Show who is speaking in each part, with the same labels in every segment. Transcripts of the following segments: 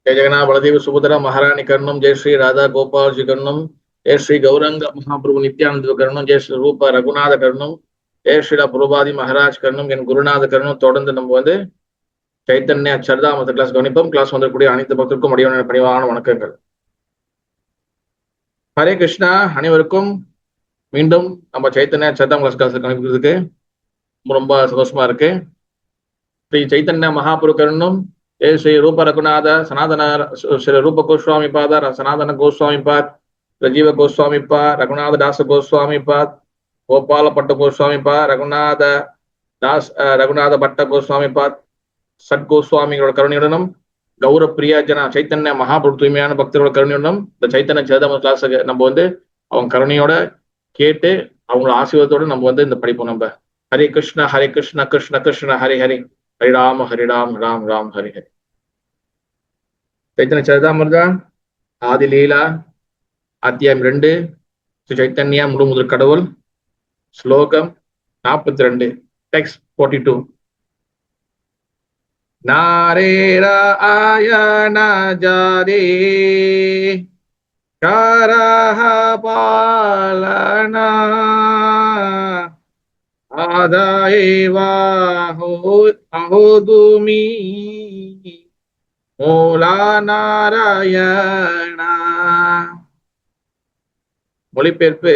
Speaker 1: जय जगन्नाथ बलदेव सुभद्रा महारानी कर्णम, जय श्री राधा गोपाल जी कर्णम, जय श्री गौरंग महाप्रभु नित्यानंद कर्णम, जय श्री रूपा रघुநாத कर्णम, जय श्री प्रभुபாதி மகாராஜ் கர்ணம், என் குருநாத கர்ணம். தொடர்ந்து நம்ம சைத்தன்ய சரிதாமத கிளாஸ் கவனிப்போம். கிளாஸ் வந்திருக்கக்கூடிய அனைத்து பக்தருக்கும் அடியான பணிவான வணக்கங்கள். ஹரே கிருஷ்ணா. அனைவருக்கும் மீண்டும் நம்ம சைத்தன்ய சரிதாம் கிளாஸ் கவனிக்கிறதுக்கு ரொம்ப சந்தோஷமா இருக்கு. ஸ்ரீ சைத்தன்ய மகாபுரு கர்ணம், जय श्री रूप रघुनाथ सनातन श्री रूप गोस्वामी पाद, सनातन गोस्वामी पाद, राजीव गोस्वामी पाद, रघुनाथ दास गोस्वामी पाद, गोपाल पट्ट गोस्वामी पाद, रघुनाथ दास रघुनाथ भट्ट गोस्वामी पाद, सட் கோஸ்வாமிகளோட கருணையுடனும் கௌர பிரியா ஜன சைத்தன்ய மகாபுரு தூய்மையான பக்தர்களோட கருணையுடனும் இந்த சைத்தன்ய சேதம கிளாஸ் நம்ம அவங்க கருணையோட கேட்டு அவங்களோட ஆசீர்வாதத்தோட நம்ம இந்த படிப்போம். நம்ம ஹரே கிருஷ்ண கிருஷ்ண கிருஷ்ண ஹரி ஹரி, ஹரிராம் ஹரிராம் ராம் ராம் ஹரி ஹரி. చైతన్య చరితామృత ஆதி லீலா அத்தியாயம் 2, ஸ்ரீ சைத்தன்யா முழு முதல் கடவுள், ஸ்லோகம் 42, டெக்ஸ்ட் 42. நாரேரா ஆயன ஜாதே காரஹ பாலனா ஆதாயேவா ஹோதுமி மூலா நாராயணா. மொழிபெயர்ப்பு: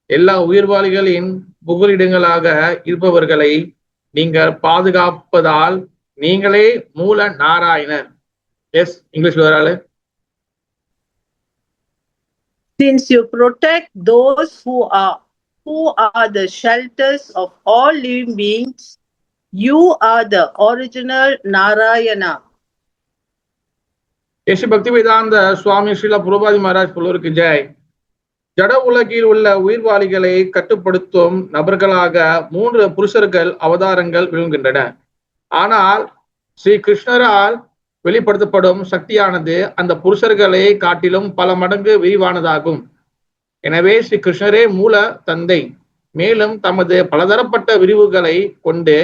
Speaker 1: எல்லா உயிர்வாளிகளின் புகலிடங்களாக இருப்பவர்களை நீங்கள் பாதுகாப்பதால் நீங்களே மூல நாராயணர். எஸ், இங்கிலீஷ்ல வராது.
Speaker 2: Since you protect those who are the shelters of all living beings, you are the original Narayana.
Speaker 1: Sri பக்தி வேதாந்த சுவாமி ஸ்ரீல பிரபுபாதி மகாராஜ் புலருக்கு ஜெய். ஜட உலகில் உள்ள உயிர்வாளிகளை கட்டுப்படுத்தும் நபர்களாக 3 புருஷர்கள் அவதாரங்கள் விளங்குகின்றன. ஆனால் ஸ்ரீ கிருஷ்ணரால் வெளிப்படுத்தப்படும் சக்தியானது அந்த புருஷர்களை காட்டிலும் பல மடங்கு விரிவானதாகும். எனவே ஸ்ரீ கிருஷ்ணரே மூல தந்தை. மேலும் தமது பலதரப்பட்ட விரிவுகளை கொண்டு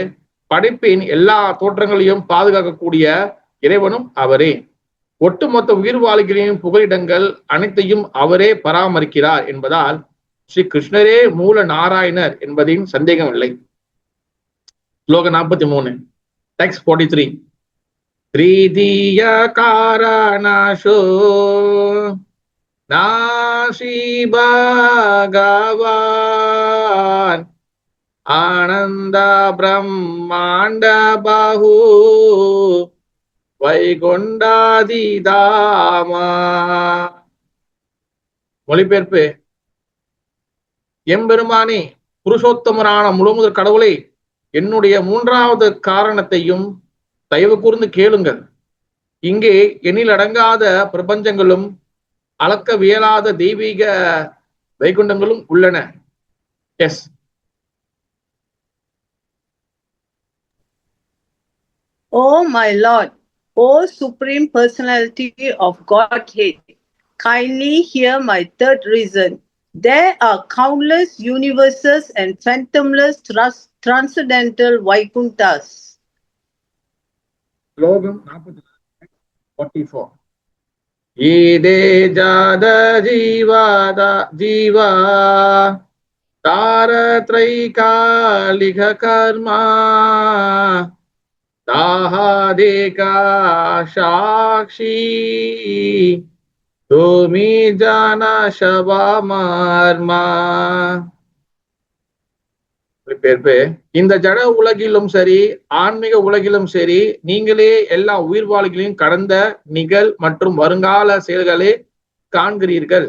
Speaker 1: படைப்பின் எல்லா தோற்றங்களையும் பாதுகாக்கக்கூடிய இறைவனும் அவரே. ஒட்டுமொத்த உயிர்வாளிகளின் புகலிடங்கள் அனைத்தையும் அவரே பராமரிக்கிறார் என்பதால் ஸ்ரீ கிருஷ்ணரே மூல நாராயணர் என்பதின் சந்தேகம் இல்லை. ஸ்லோகம் 43, டெக்ஸ்ட் 43. த்ரீதிய காரணாஷோ நாசி பகவான் ஆனந்த பிரம்மாண்ட பாஹு வைகுண்டாதிதாமா. மொழிபெயர்ப்பு: எம்பெருமானே, புருஷோத்தமரான முழுமுதற் கடவுளை, என்னுடைய 3வது காரணத்தையும் தயவு கூர்ந்து கேளுங்கள். இங்கே எண்ணில் அடங்காத பிரபஞ்சங்களும் அளக்கவியலாத தெய்வீக வைகுண்டங்களும் உள்ளன. S.
Speaker 2: Oh my Lord, O Supreme Personality of Godhead, kindly hear my 3rd reason. There are countless universes and phantomless transcendental Vaikunthas.
Speaker 1: ஸ்லோகம் 44. ஈதே ஜாத ஜீவா தாரத்ரைகாலிக கர்மா தாஹாதேகா சாக்ஷி துமி ஜான சபாமர்மா. இந்த ஜட உலகிலும் சரி ஆன்மீக உலகிலும் சரி நீங்களே எல்லா உயிர்வாளிகளையும் கடந்த நிகழ் மற்றும் வருங்கால செயல்களை காண்கிறீர்கள்.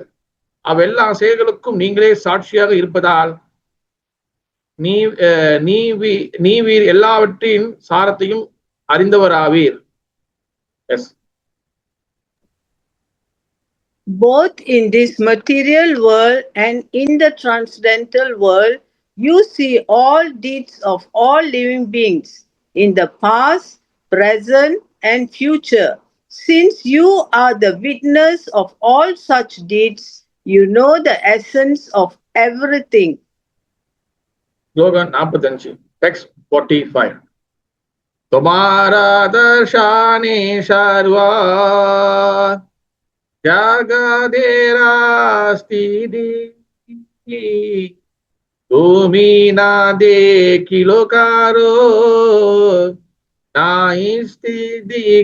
Speaker 1: அவ்வெல்லா செயல்களுக்கும் நீங்களே சாட்சியாக இருப்பதால் நீவீர் எல்லாவற்றின் சாரத்தையும் அறிந்தவராவீர். S.
Speaker 2: Both in this material world and in the transcendental world, you see all deeds of all living beings in the past, present, and future. Since you are the witness of all such deeds, you know the essence of everything.
Speaker 1: ஸ்லோகம் 45, text 45. तुम्हारा दर्शाने सर्वा जगदेरा स्थिति তুমি না দেখিলো কারো நாயிஸ்திதிகாதி.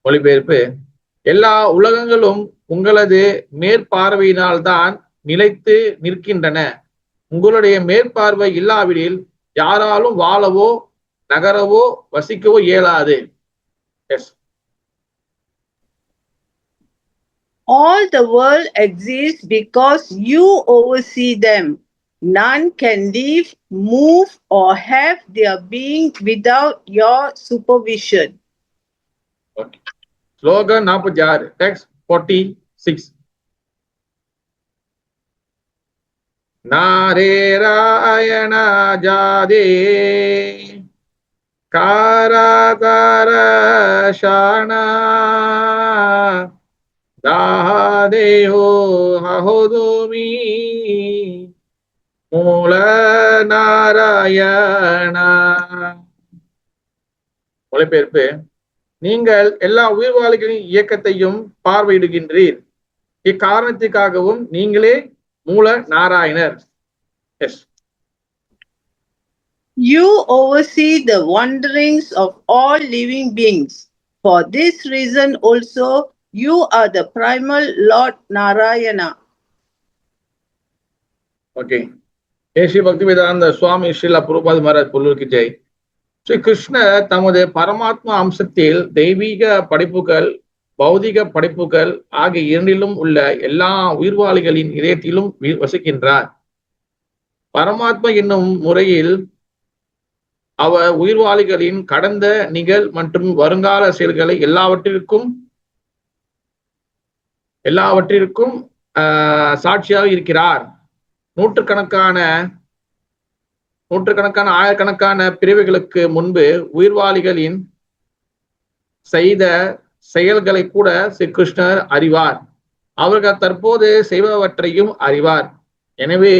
Speaker 1: மொழிபெயர்ப்பு: எல்லா உலகங்களும் உங்களது மேற்பார்வையினால்தான் நிலைத்து நிற்கின்றன. உங்களுடைய மேற்பார்வை இல்லாவிடில் யாராலும் வாழவோ நகரவோ வசிக்கவோ இயலாது.
Speaker 2: All the world exists because you oversee them. None can live, move, or have their being without your supervision.
Speaker 1: Okay. Slogan 46, text 46. Narayana Jade Karatara Shana Dahadeho Hahodumi Mula Narayana. மொழிபெயர்ப்பு: நீங்கள் எல்லா உயிர்வாளிகளின் இயக்கத்தையும் பார்வையிடுகின்றீர். இக்காரணத்திற்காகவும் நீங்களே மூல நாராயணர்.
Speaker 2: You oversee the wanderings of all living beings. For this reason also, you are the primal Lord Narayana.
Speaker 1: Okay. Sri Bhaktivedanta சுவாமி ஸ்ரீல பிரபுபாத் மகாராஜ் பொருளுக்கு ஜெய். ஸ்ரீ கிருஷ்ணர் தமது பரமாத்மா அம்சத்தில் தெய்வீக படைப்புகள், பௌதிக படைப்புகள் ஆகிய இரண்டிலும் உள்ள எல்லா உயிர்வாளிகளின் இதயத்திலும் வசிக்கின்றார். பரமாத்மா என்னும் முறையில் அவர் உயிர்வாளிகளின் கடந்த, நிகழ் மற்றும் வருங்கால செயல்களை எல்லாவற்றிற்கும் சாட்சியாக இருக்கிறார். நூற்றுக்கணக்கான ஆயிரக்கணக்கான பிரிவுகளுக்கு முன்பு உயிர்வாளிகளின் செய்த செயல்களை கூட ஸ்ரீ கிருஷ்ணர் அறிவார். அவர்கள் தற்போது செய்பவற்றையும் அறிவார். எனவே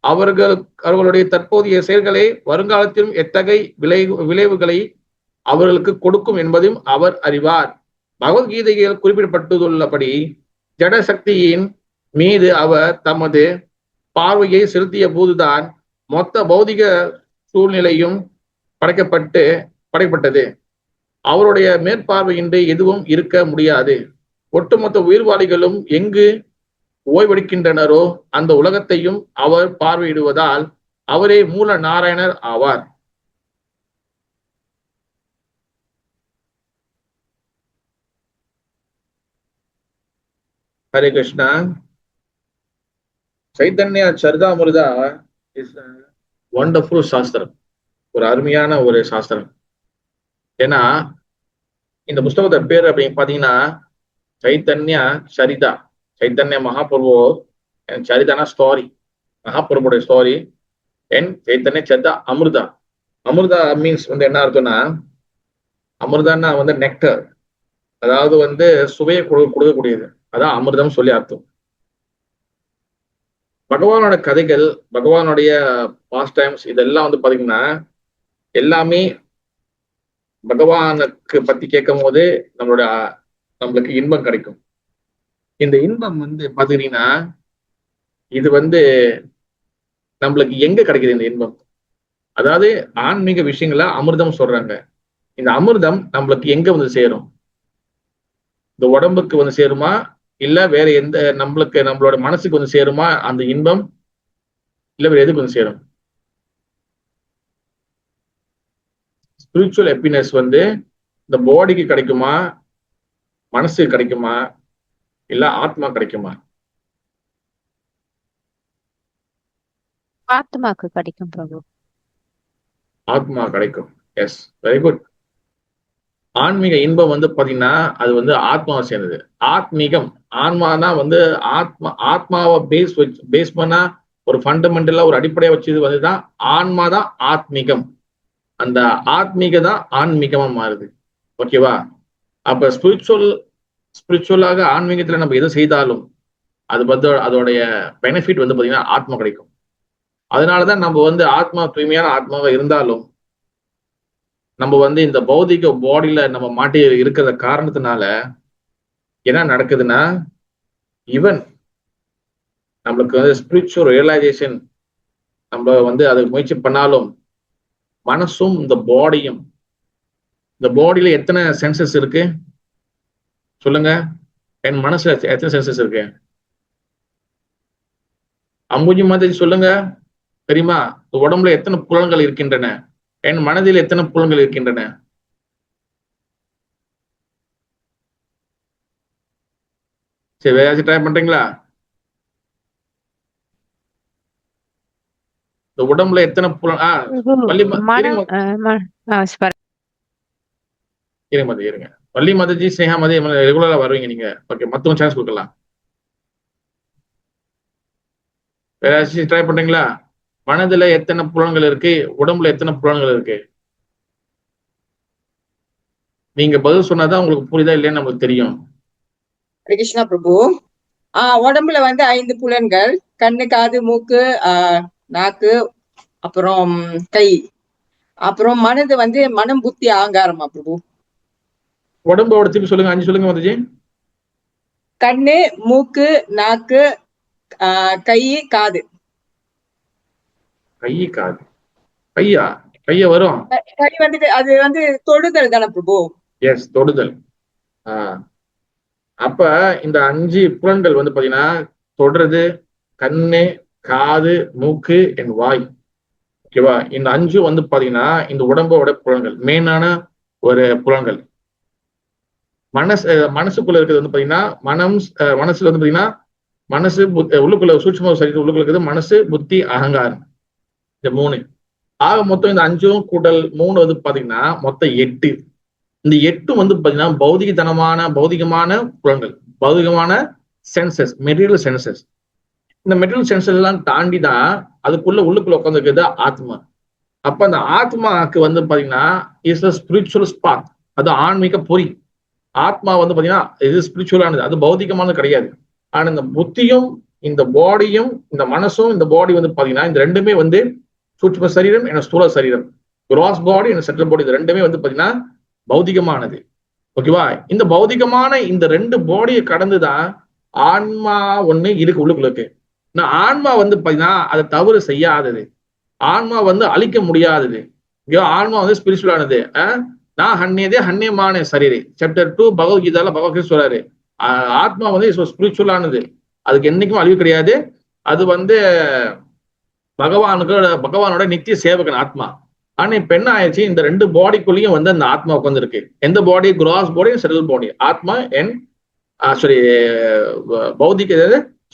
Speaker 1: அவர்களுடைய தற்போதைய செயல்களை வருங்காலத்திலும் எத்தகைய விளைவுகளை அவர்களுக்கு கொடுக்கும் என்பதையும் அவர் அறிவார். பகவத்கீதையில் குறிப்பிடப்பட்டுள்ளபடி ஜட சக்தியின் மீது அவர் தமது பார்வையை செலுத்திய போதுதான் மொத்த பௌதிக சூழ்நிலையும் படைக்கப்பட்டது. அவருடைய மேற்பார்வையின்றி எதுவும் இருக்க முடியாது. ஒட்டுமொத்த உயிர்வாளிகளும் எங்கு ஓய்வெடுக்கின்றனரோ அந்த உலகத்தையும் அவர் பார்வையிடுவதால் அவரே மூல நாராயணர் ஆவார். ஹரே கிருஷ்ணா. சைத்தன்ய சரிதாமிருதா இஸ் வண்டர்ஃபுல் சாஸ்திரம். ஒரு அருமையான ஒரு சாஸ்திரம். ஏன்னா இந்த புஸ்தகத்தோட பேர் அப்படின்னு பாத்தீங்கன்னா சைத்தன்ய சரிதா. சைத்தன்ய மகாபிரபு சரிதானா ஸ்டோரி, மகாபிரபுடைய ஸ்டோரி. என் சைத்தன்ய சரிதா அமிர்தா. அமிர்தா மீன்ஸ் வந்து என்ன அர்த்தம்னா, அமிர்தான்னா வந்து நெக்டர், அதாவது வந்து சுவையை கொடுக்கக்கூடியது. அதான் அமிர்தம் சொல்லி அர்த்தம். பகவானோட கதைகள், பகவானுடைய பாஸ்ட் டைம்ஸ் இதெல்லாம் வந்து பாத்தீங்கன்னா எல்லாமே பகவானுக்கு பத்தி கேட்கும் போது நம்மளுக்கு இன்பம் கிடைக்கும். இந்த இன்பம் வந்து பாத்தீங்கன்னா இது வந்து நம்மளுக்கு எங்க கிடைக்குது இந்த இன்பம்? அதாவது ஆன்மீக விஷயங்கள அமிர்தம் சொல்றாங்க. இந்த அமிர்தம் நம்மளுக்கு எங்க வந்து சேரும்? இந்த உடம்புக்கு வந்து சேருமா, இல்ல வேற எந்த நம்மளோட மனசுக்கு வந்து சேருமா அந்த இன்பம், இல்ல வேற எதுக்கு வந்து சேரும்? ஸ்பிரிச்சுவல் ஹாப்பினஸ் வந்து இந்த பாடிக்கு கிடைக்குமா, மனசுக்கு கிடைக்குமா, இல்ல ஆத்மா கிடைக்குமா?
Speaker 3: ஆத்மாக்கு கிடைக்கும் பிரபு.
Speaker 1: ஆத்மா கிடைக்கும். Yes, very good. ஆன்மீக இன்பம் வந்து பாத்தீங்கன்னா அது வந்து ஆத்மாவை சேர்ந்தது. ஆத்மீகம், ஆன்மானா வந்து ஆத்மாவை பேஸ் பண்ணா ஒரு ஃபண்டமெண்டலா ஒரு அடிப்படையை வச்சது வந்துதான் ஆன்மா தான் ஆத்மீகம். அந்த ஆத்மீக தான் ஆன்மீகமா மாறுது. ஓகேவா? அப்ப ஸ்பிரிச்சுவலாக ஆன்மீகத்துல நம்ம எது செய்தாலும் அது வந்து அதோடைய பெனிஃபிட் வந்து பாத்தீங்கன்னா ஆத்மா கிடைக்கும். அதனாலதான் நம்ம வந்து ஆத்மா தூய்மையான ஆத்மாவா இருந்தாலும் நம்ம வந்து இந்த பௌதிக பாடியில நம்ம மாட்டி இருக்கிற காரணத்தினால என்ன நடக்குதுன்னா, ஈவன் நம்மளுக்கு வந்து ஸ்பிரிச்சுவல் ரியலைசேஷன் நம்ம வந்து அதை முயற்சி பண்ணாலும் மனசும் இந்த பாடியில எத்தனை சென்சஸ் இருக்கு சொல்லுங்க. என் மனசுல எத்தனை சென்சஸ் இருக்கு? அம்புஜி மாதிரி சொல்லுங்க. தெரியுமா? உடம்புல எத்தனை புலன்கள் இருக்கின்றன? என் மனதில் எத்தனை புலன்கள் இருக்கின்றன? சரி, வேற ட்ரை பண்றீங்களா? இந்த உடம்புல எத்தனை புலன் இருங்க வள்ளி மதஜி ஸ்னேகா மதி ரெகுலரா வருவீங்க நீங்க. ஓகே, மத்தவங்க சான்ஸ் கொடுக்கலாம். வேற ட்ரை பண்றீங்களா? மனதுல எத்தனை புலன்கள் இருக்கு? உடம்புல எத்தனை புலன்கள் இருக்கு? நீங்க பதில் சொன்னாதான் உங்களுக்கு புரியுதா இல்லைன்னு நமக்கு தெரியும்.
Speaker 3: கிருஷ்ணா பிரபு. உடம்புல வந்து 5 புலன்கள்: கண்ணு, காது, மூக்கு, நாக்கு, அப்புறம் கை. அப்புறம் மனது வந்து மனம், புத்தி, அகங்காரமா பிரபு?
Speaker 1: உடம்போட திருப்பி சொல்லுங்க. 5 சொல்லுங்க மதுஜி.
Speaker 3: கண்ணு, மூக்கு, நாக்கு, கை, காது.
Speaker 1: கை, காது. கைய வரும்.
Speaker 3: கை வந்து அது வந்து தொடுதல் தானே பிரபு?
Speaker 1: எஸ், தொடுதல். அப்ப இந்த 5 புலன்கள் வந்து பாத்தீங்கன்னா தொடுறது கண்ணு, காது, மூக்கு என் வாய். ஓகேவா? இந்த 5 வந்து பாத்தீங்கன்னா இந்த உடம்போட புலன்கள், மெயினான ஒரு புலன்கள். மனசுக்குள்ள இருக்கிறது வந்து பாத்தீங்கன்னா மனசுல வந்து பாத்தீங்கன்னா மனசு, உள்ளுக்குள்ள சூட்சும சரீரம் உள்ளுக்குள்ள இருக்குது மனசு, புத்தி, அகங்காரம். இந்த 3 ஆக மொத்தம் இந்த 5 கூட்டல் 3 வந்து பாத்தீங்கன்னா மொத்தம் 8. இந்த 8 வந்து பாத்தீங்கன்னா பௌதிகமான புலன்கள், பௌதிகமான சென்சஸ், மெட்டீரியல் சென்சஸ். இந்த மெட்டீரியல் சென்சஸ் எல்லாம் தாண்டி தான் உள்ளுக்குள்ள உட்காந்துருக்கிறது ஆத்மா. அப்ப அந்த ஆத்மாக்கு வந்து பாத்தீங்கன்னா இஸ் அ ஸ்பிரிச்சுவல் ஸ்பார்க். அது ஆன்மீக பொறி. ஆத்மா வந்து பாத்தீங்கன்னா இது ஸ்பிரிச்சுவலானது, அது பௌதிகமானது கிடையாது. ஆனா இந்த புத்தியும் இந்த பாடியும் இந்த மனசும் இந்த பாடி வந்து பாத்தீங்கன்னா இந்த ரெண்டுமே வந்து சூட்சும சரீரம் என ஸ்தூல சரீரம், கிராஸ் பாடி என செட்டில் பாடி, இது ரெண்டுமே வந்து பாத்தீங்கன்னா பௌதிகமானது. ஓகேவா? இந்த பௌதிகமான இந்த 2 பாடியை கடந்துதான் ஆன்மா ஒண்ணு இருக்கு உள்ளுக்குள்ள. ஆன்மா வந்து பாத்தீங்கன்னா அதை தவறு செய்யாதது, ஆன்மா வந்து அழிக்க முடியாதது. ஆன்மா வந்து ஸ்பிரிச்சுவலானது. நான் ஹன்னியமான சரீரி சாப்டர் 2 பகவத்கீதால பகவத்கீதை சொல்றாரு, ஆத்மா வந்து ஸ்பிரிச்சுவலானது, அதுக்கு என்னைக்கும் அழிவு கிடையாது. அது வந்து பகவானோட நித்திய சேவகன் ஆத்மா. ஆனா இப்ப என்ன ஆயிடுச்சு, இந்த 2 பாடிக்குள்ளேயும் வந்து அந்த ஆத்மா உட்கார்ந்து இருக்கு. எந்த பாடி? கிராஸ் பாடி, செட்டில் பாடி. ஆத்மா பௌதிக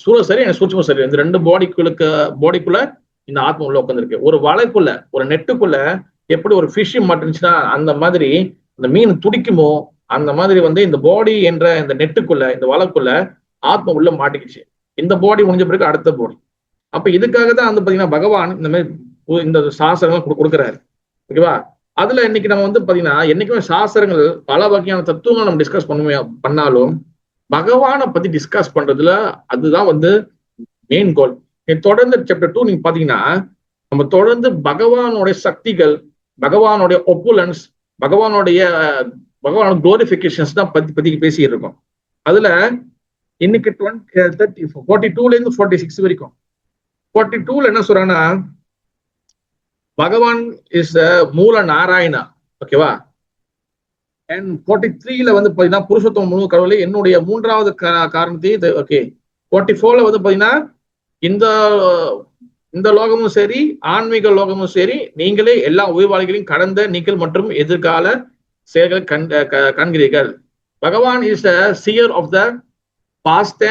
Speaker 1: சூழ சரி சூட்சும சரி, இந்த 2 பாடிக்குள்ள இந்த ஆத்மா உள்ள உட்காந்துருக்கு. ஒரு வலைக்குள்ள, ஒரு நெட்டுக்குள்ள எப்படி ஒரு ஃபிஷ் மாட்டுச்சுன்னா அந்த மாதிரி இந்த மீன் துடிக்குமோ அந்த மாதிரி வந்து இந்த பாடி என்ற இந்த நெட்டுக்குள்ள, இந்த வலைக்குள்ள ஆத்மா உள்ள மாட்டிக்கிச்சு. இந்த பாடி முடிஞ்ச பிறகு அடுத்த பாடி. அப்ப இதுக்காக தான் வந்து பாத்தீங்கன்னா பகவான் இந்த மாதிரி இந்த சாஸ்திரங்கள் கொடுக்குறாரு. ஓகேவா? அதுல இன்னைக்கு நம்ம வந்து பாத்தீங்கன்னா என்னைக்குமே சாஸ்திரங்கள் பல வகையான தத்துவங்கள் நம்ம டிஸ்கஸ் பண்ணாலும் பகவானை பத்தி டிஸ்கஸ் பண்றதுல அதுதான் வந்து மெயின் கோல். தொடர்ந்து சாப்டர் 2 நீங்க பாத்தீங்கன்னா நம்ம தொடர்ந்து பகவானுடைய சக்திகள், பகவானுடைய ஒப்புலன்ஸ், பகவானோட குளோரிபிகேஷன்ஸ் தான் பத்தி பேசிட்டு இருக்கோம். அதுல இன்னைக்கு 42ல இருந்து 46 வரைக்கும் 42ல என்ன சொல்றாங்கன்னா பகவான் இஸ் மூல நாராயணா. ஓகேவா? அண்ட் 43ல வந்து பாத்தீங்கன்னா புருஷோத்தம முழு கடவுளே என்னுடைய 3வது காரணத்தையும். ஓகே, 44ல வந்து பாத்தீங்கன்னா இந்த லோகமும் சரி ஆன்மீக லோகமும் சரி நீங்களே எல்லா உயிர்வாளிகளையும் கடந்த நீங்கள் மற்றும் எதிர்கால செயல்களை காண்கிறீர்கள். Bhagavan is a seer of the past,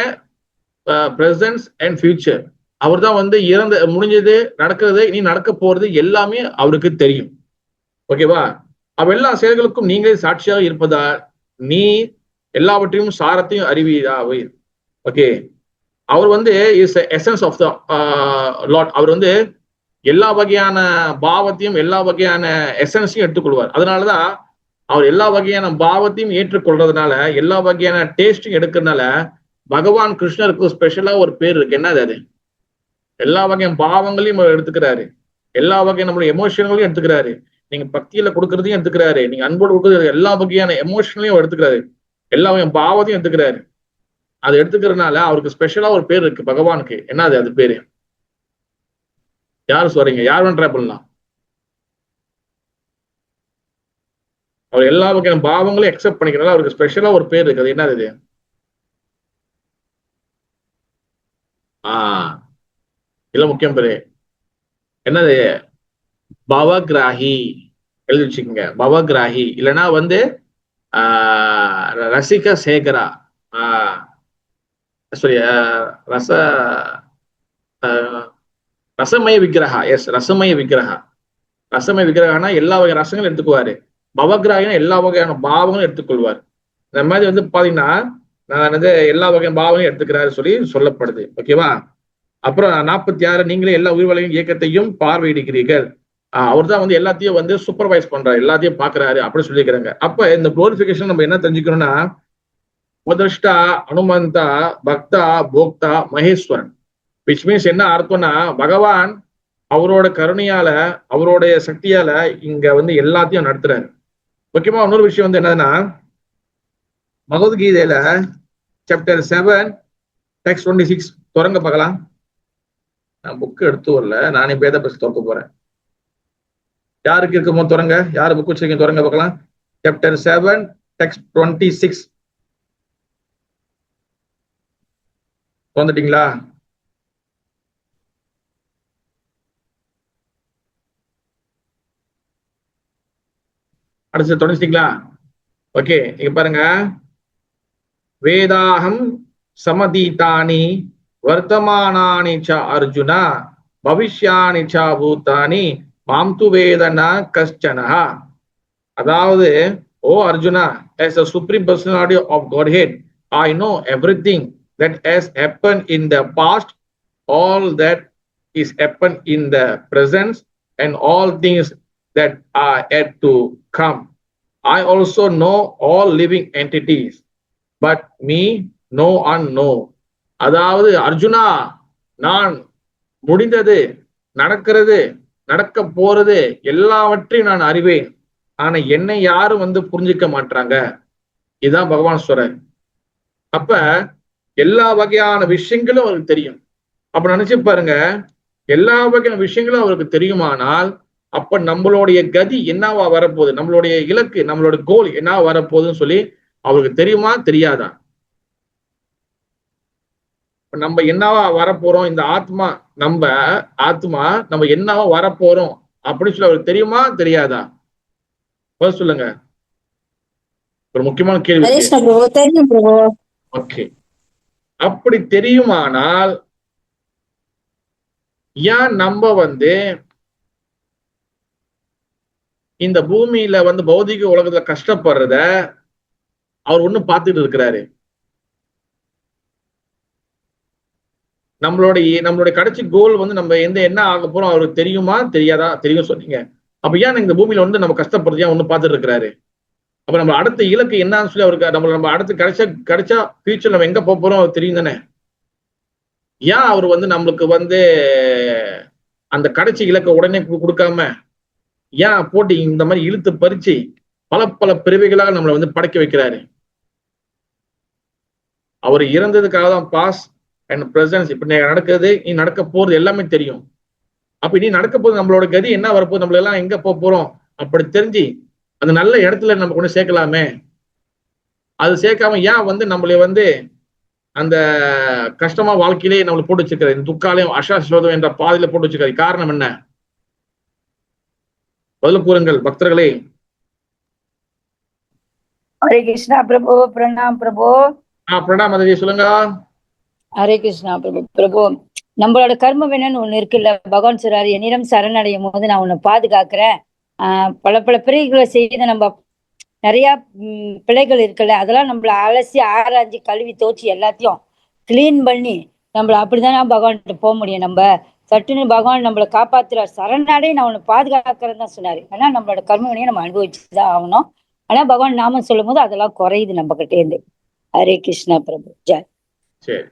Speaker 1: present and future. அவர் தான் வந்து முடிஞ்சது, நடக்கிறது, இனி நடக்க போறது எல்லாமே அவருக்கு தெரியும். ஓகேவா? அவ எல்லா செயல்களுக்கும் நீங்களே சாட்சியாக இருப்பதால் நீ எல்லாவற்றையும் சாரத்தையும் அறிவீராவே. ஓகே, அவர் வந்து is essence of the lord. அவர் வந்து எல்லா வகையான பாவத்தையும் எல்லா வகையான எசன்ஸையும் எடுத்துக்கொள்வார். அதனாலதான் அவர் எல்லா வகையான பாவத்தையும் ஏற்றுக்கொள்றதுனால, எல்லா வகையான டேஸ்டையும் எடுக்கிறதுனால பகவான் கிருஷ்ணருக்கு ஸ்பெஷலா ஒரு பேர் இருக்கு. என்னது அது? எல்லா வகையான பாவங்களையும் அவர் எடுத்துக்கிறாரு. எல்லா வகையான நம்மளுடைய எமோஷன்களையும் எடுத்துக்கிறாரு. நீங்க பக்தியில கொடுக்கறதையும் எடுத்துக்கிறாரு. நீங்க அன்போடு கொடுக்கறது எல்லா வகையான எமோஷனலையும் எடுத்துக்கிறாரு. எல்லா வகையான பாவத்தையும் எடுத்துக்கிறாரு. அது எடுத்துக்கிறதுனால அவருக்கு ஸ்பெஷலா ஒரு பேர் இருக்கு பகவானுக்கு. என்னது அது பேரு? யாரு சொல்றீங்க? யார் வேணா ட்ரை பண்ணலாம். அவர் எல்லா வகையான பாவங்களையும் அக்செப்ட் பண்ணிக்கிறனால அவருக்கு ஸ்பெஷலா ஒரு பேர் இருக்கு. அது என்னது இது? இல்ல முக்கியம் பேரு என்னது? பவகிராஹி. எழுதி வச்சுக்கோங்க, பவகிராஹி. இல்லைன்னா வந்து ரசிக சேகரா. சாரி, ரச ரசமய விக்கிரகா. எஸ், ரசமய விக்கிரகா. ரசமய விக்கிரகானா எல்லா வகையான ரசங்களும் எடுத்துக்குவாரு. பவகிராகினா எல்லா வகையான பாவங்களும் எடுத்துக்கொள்வார். இந்த மாதிரி வந்து பாத்தீங்கன்னா நான் வந்து எல்லா வகையான பாவங்களையும் எடுத்துக்கிறாரு சொல்லி சொல்லப்படுது. ஓகேவா? அப்புறம் 46, நீங்களே எல்லா உயிர்வலையும் இயக்கத்தையும் பார்வையிடுகிறீர்கள். அவர் தான் வந்து எல்லாத்தையும் வந்து சூப்பர்வைஸ் பண்றாரு, எல்லாத்தையும் பாக்குறாரு அப்படின்னு சொல்லியிருக்கிறாங்க. அப்ப இந்த குளோரிபிகேஷன் நம்ம என்ன தெரிஞ்சுக்கணும்னா, உபதிஷ்டா, அனுமந்தா, பக்தா, போக்தா, மகேஸ்வரன். விச் மீன்ஸ் என்ன அர்த்தம்னா, பகவான் அவரோட கருணையால, அவருடைய சக்தியால இங்க வந்து எல்லாத்தையும் நடத்துறாரு. முக்கியமா இன்னொரு விஷயம் வந்து என்னதுன்னா, பகவத்கீதையில சாப்டர் 7 டெக்ஸ்ட் 26 தொடங்க பார்க்கலாம். நான் புக் எடுத்து வரல, நானே பேத பஸ் திறக்க போறேன். யாருக்கு இருக்குமோ தொடங்க, யாரு புக் வச்சிருக்கீங்க தொடங்க பார்க்கலாம். சாப்டர் 7 டெக்ஸ்ட் 26 வந்துட்டீங்களா? அடுத்து தொடங்கிட்டீங்களா? ஓகே, இங்க பாருங்க. வேதாகம் சமதீதானி வர்த்தமானானி ச அர்ஜுன பவிஷ்யானி ச பூதானி மாம் து வேதன கஷ்டனஹ. அதாவது, ஓ Arjuna, as a supreme personality of Godhead, I know everything that has happened in the past, all that is happened in the present, and all things that are yet to come. I also know all living entities, but me no unknow. அதாவது, அர்ஜுனா, நான் முடிந்தது, நடக்கிறது, நடக்க போறது எல்லாவற்றையும் நான் அறிவேன். ஆனா என்னை யாரும் வந்து புரிஞ்சுக்க மாட்டாங்க. இதுதான் பகவான் சொல்றார். அப்ப எல்லா வகையான விஷயங்களும் அவருக்கு தெரியும். அப்ப நினைச்சு பாருங்க, எல்லா வகையான விஷயங்களும் அவருக்கு தெரியுமானால் அப்ப நம்மளுடைய கதி என்னவா வரப்போகுது, நம்மளுடைய இலக்கு, நம்மளோட கோல் என்னவா வரப்போகுதுன்னு சொல்லி அவருக்கு தெரியுமா தெரியாதா? நம்ம என்னவா வரப்போறோம், இந்த ஆத்மா, நம்ம என்னவா வரப்போறோம் அப்படின்னு சொல்லி அவருக்கு தெரியுமா தெரியாதா? சொல்லுங்க. ஒரு முக்கியமான கேள்வி. ஓகே, அப்படி தெரியுமானால் ஏன் நம்ம வந்து இந்த பூமியில வந்து பௌதிக உலகத்துல கஷ்டப்படுறத அவர் ஒண்ணு பார்த்துட்டு இருக்கிறாரு. நம்மளுடைய கடைசி கோல் வந்து நம்ம என்ன ஆக போறோம் அவருக்கு தெரியுமா தெரியாதா? தெரியும் சொன்னீங்க. அப்ப ஏன் இந்த பூமியில வந்து நம்ம கஷ்டப்படுறது ஏன் ஒண்ணு பார்த்துட்டு இருக்கிறாரு? அப்ப நம்ம அடுத்த இலக்கு என்னன்னு சொல்லி அவருக்கு நம்ம அடுத்து கிடைச்சா ஃபியூச்சர் நம்ம எங்க போறோம் அவர் தெரியும் தானே? ஏன் அவர் வந்து நம்மளுக்கு வந்து அந்த கடைசி இலக்கை உடனே கொடுக்காம ஏன் போட்டு இந்த மாதிரி இழுத்து பறிச்சு பல பிறவிகளாக நம்மளை வந்து படைக்க வைக்கிறாரு? அவர் இறந்ததுக்காக தான் பாஸ் அண்ட் பிரசன்ஸ் இப்ப நடக்குது, நீ நடக்க போறது எல்லாமே தெரியும். அப்ப நீ நடக்க போது நம்மளோட கதி என்ன வரப்போகுது, நம்மள எல்லாம் எங்க போறோம் அப்படி தெரிஞ்சு அந்த நல்ல இடத்துல நம்ம கொண்டு சேர்க்கலாமே. அது சேர்க்காம ஏன் வந்து நம்மளை வந்து அந்த கஷ்டமா வாழ்க்கையிலேயே நம்மளை போட்டு வச்சுக்கிறாரு, துக்காலையும் அசாஸ்வதம் என்ற பாதையில போட்டு வச்சுக்கிறாரு. காரணம் என்ன? பதில் கூறுங்கள் பக்தர்களே.
Speaker 4: ஹரே கிருஷ்ணா பிரபு. பிரணாம் பிரபு.
Speaker 1: பிரணாம் மதவி, சொல்லுங்க.
Speaker 4: ஹரே கிருஷ்ணா பிரபு. பிரபு, நம்மளோட கர்ம வினைன்னு ஒண்ணு இருக்குல்ல, பகவான் சொல்றாரு, என்னிடம் சரணடையும் போது நான் உன்னை பாதுகாக்கிறேன். பல பிழைகளை செய்த நம்ம நிறைய பிழைகள் இருக்குல்ல, அதெல்லாம் நம்மள அலசி ஆராய்ஞ்சு கழுவி தோச்சி எல்லாத்தையும் கிளீன் பண்ணி நம்மள அப்படித்தானே பகவான்கிட்ட போக முடியும். நம்ம சட்டுன்னு பகவான் நம்மளை காப்பாத்துறாரு. சரணடை நான் உன்னை பாதுகாக்கிறேன்னு தான் சொன்னாரு. ஆனா நம்மளோட கர்ம வினையை நம்ம அனுபவிச்சுதான் ஆகணும். ஆனா பகவான் நாம சொல்லும் போது அதெல்லாம் குறையுது நம்ம கிட்டே இருந்து. ஹரே கிருஷ்ணா பிரபு. ஜெய்.
Speaker 1: சரி,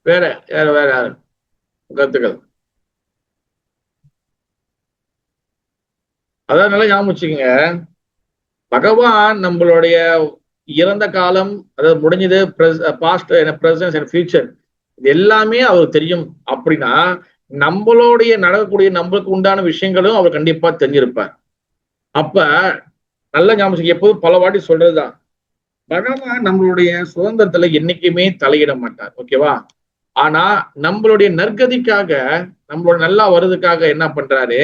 Speaker 1: வேற யாரு? கருத்துக்கள். அதான் நல்லா ஞாபகம் வச்சுக்கோங்க, பகவான் நம்மளுடைய இறந்த காலம், அதாவது முடிஞ்சது, பாஸ்ட், பிரசன்ட் அண்ட் ஃபியூச்சர், இது எல்லாமே அவருக்கு தெரியும். அப்படின்னா நம்மளுடைய நடக்கக்கூடிய நம்மளுக்கு உண்டான விஷயங்களும் அவர் கண்டிப்பா தெரிஞ்சிருப்பார். அப்ப நல்ல ஞாபகம், எப்போதும் பல வாட்டி சொல்றதுதான், பகவான் நம்மளுடைய சுதந்திரத்துல என்னைக்குமே தலையிட மாட்டார். ஓகேவா? ஆனா நம்மளுடைய நற்கதிக்காக, நம்மளோட நல்லா வர்றதுக்காக என்ன பண்றாரு,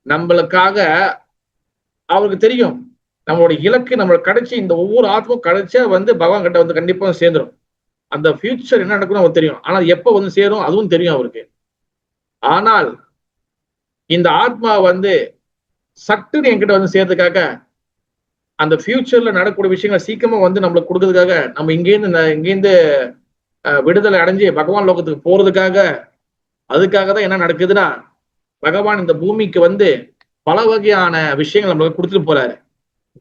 Speaker 1: நம்மளுக்காக அவருக்கு தெரியும் நம்மளோட இலக்கு, நம்மளோட கிடைச்சி இந்த ஒவ்வொரு ஆத்மும் கிடைச்சா பகவான் கிட்ட கண்டிப்பா சேர்ந்துடும். அந்த ஃபியூச்சர் என்ன நடக்கும்னு அவருக்கு தெரியும். ஆனா எப்ப சேரும் அதுவும் தெரியும் அவருக்கு. ஆனால் இந்த ஆத்மா சட்டுன்னு என்கிட்ட சேர்றதுக்காக, அந்த ஃபியூச்சர்ல நடக்கக்கூடிய விஷயங்களை சீக்கிரமா நம்மளுக்கு கொடுக்கறதுக்காக, நம்ம இங்கேருந்து விடுதலை அடைஞ்சு பகவான் லோகத்துக்கு போறதுக்காக, அதுக்காக தான் என்ன நடக்குதுன்னா, பகவான் இந்த பூமிக்கு பல வகையான விஷயங்கள் நம்மளுக்கு கொடுத்துட்டு போறாரு.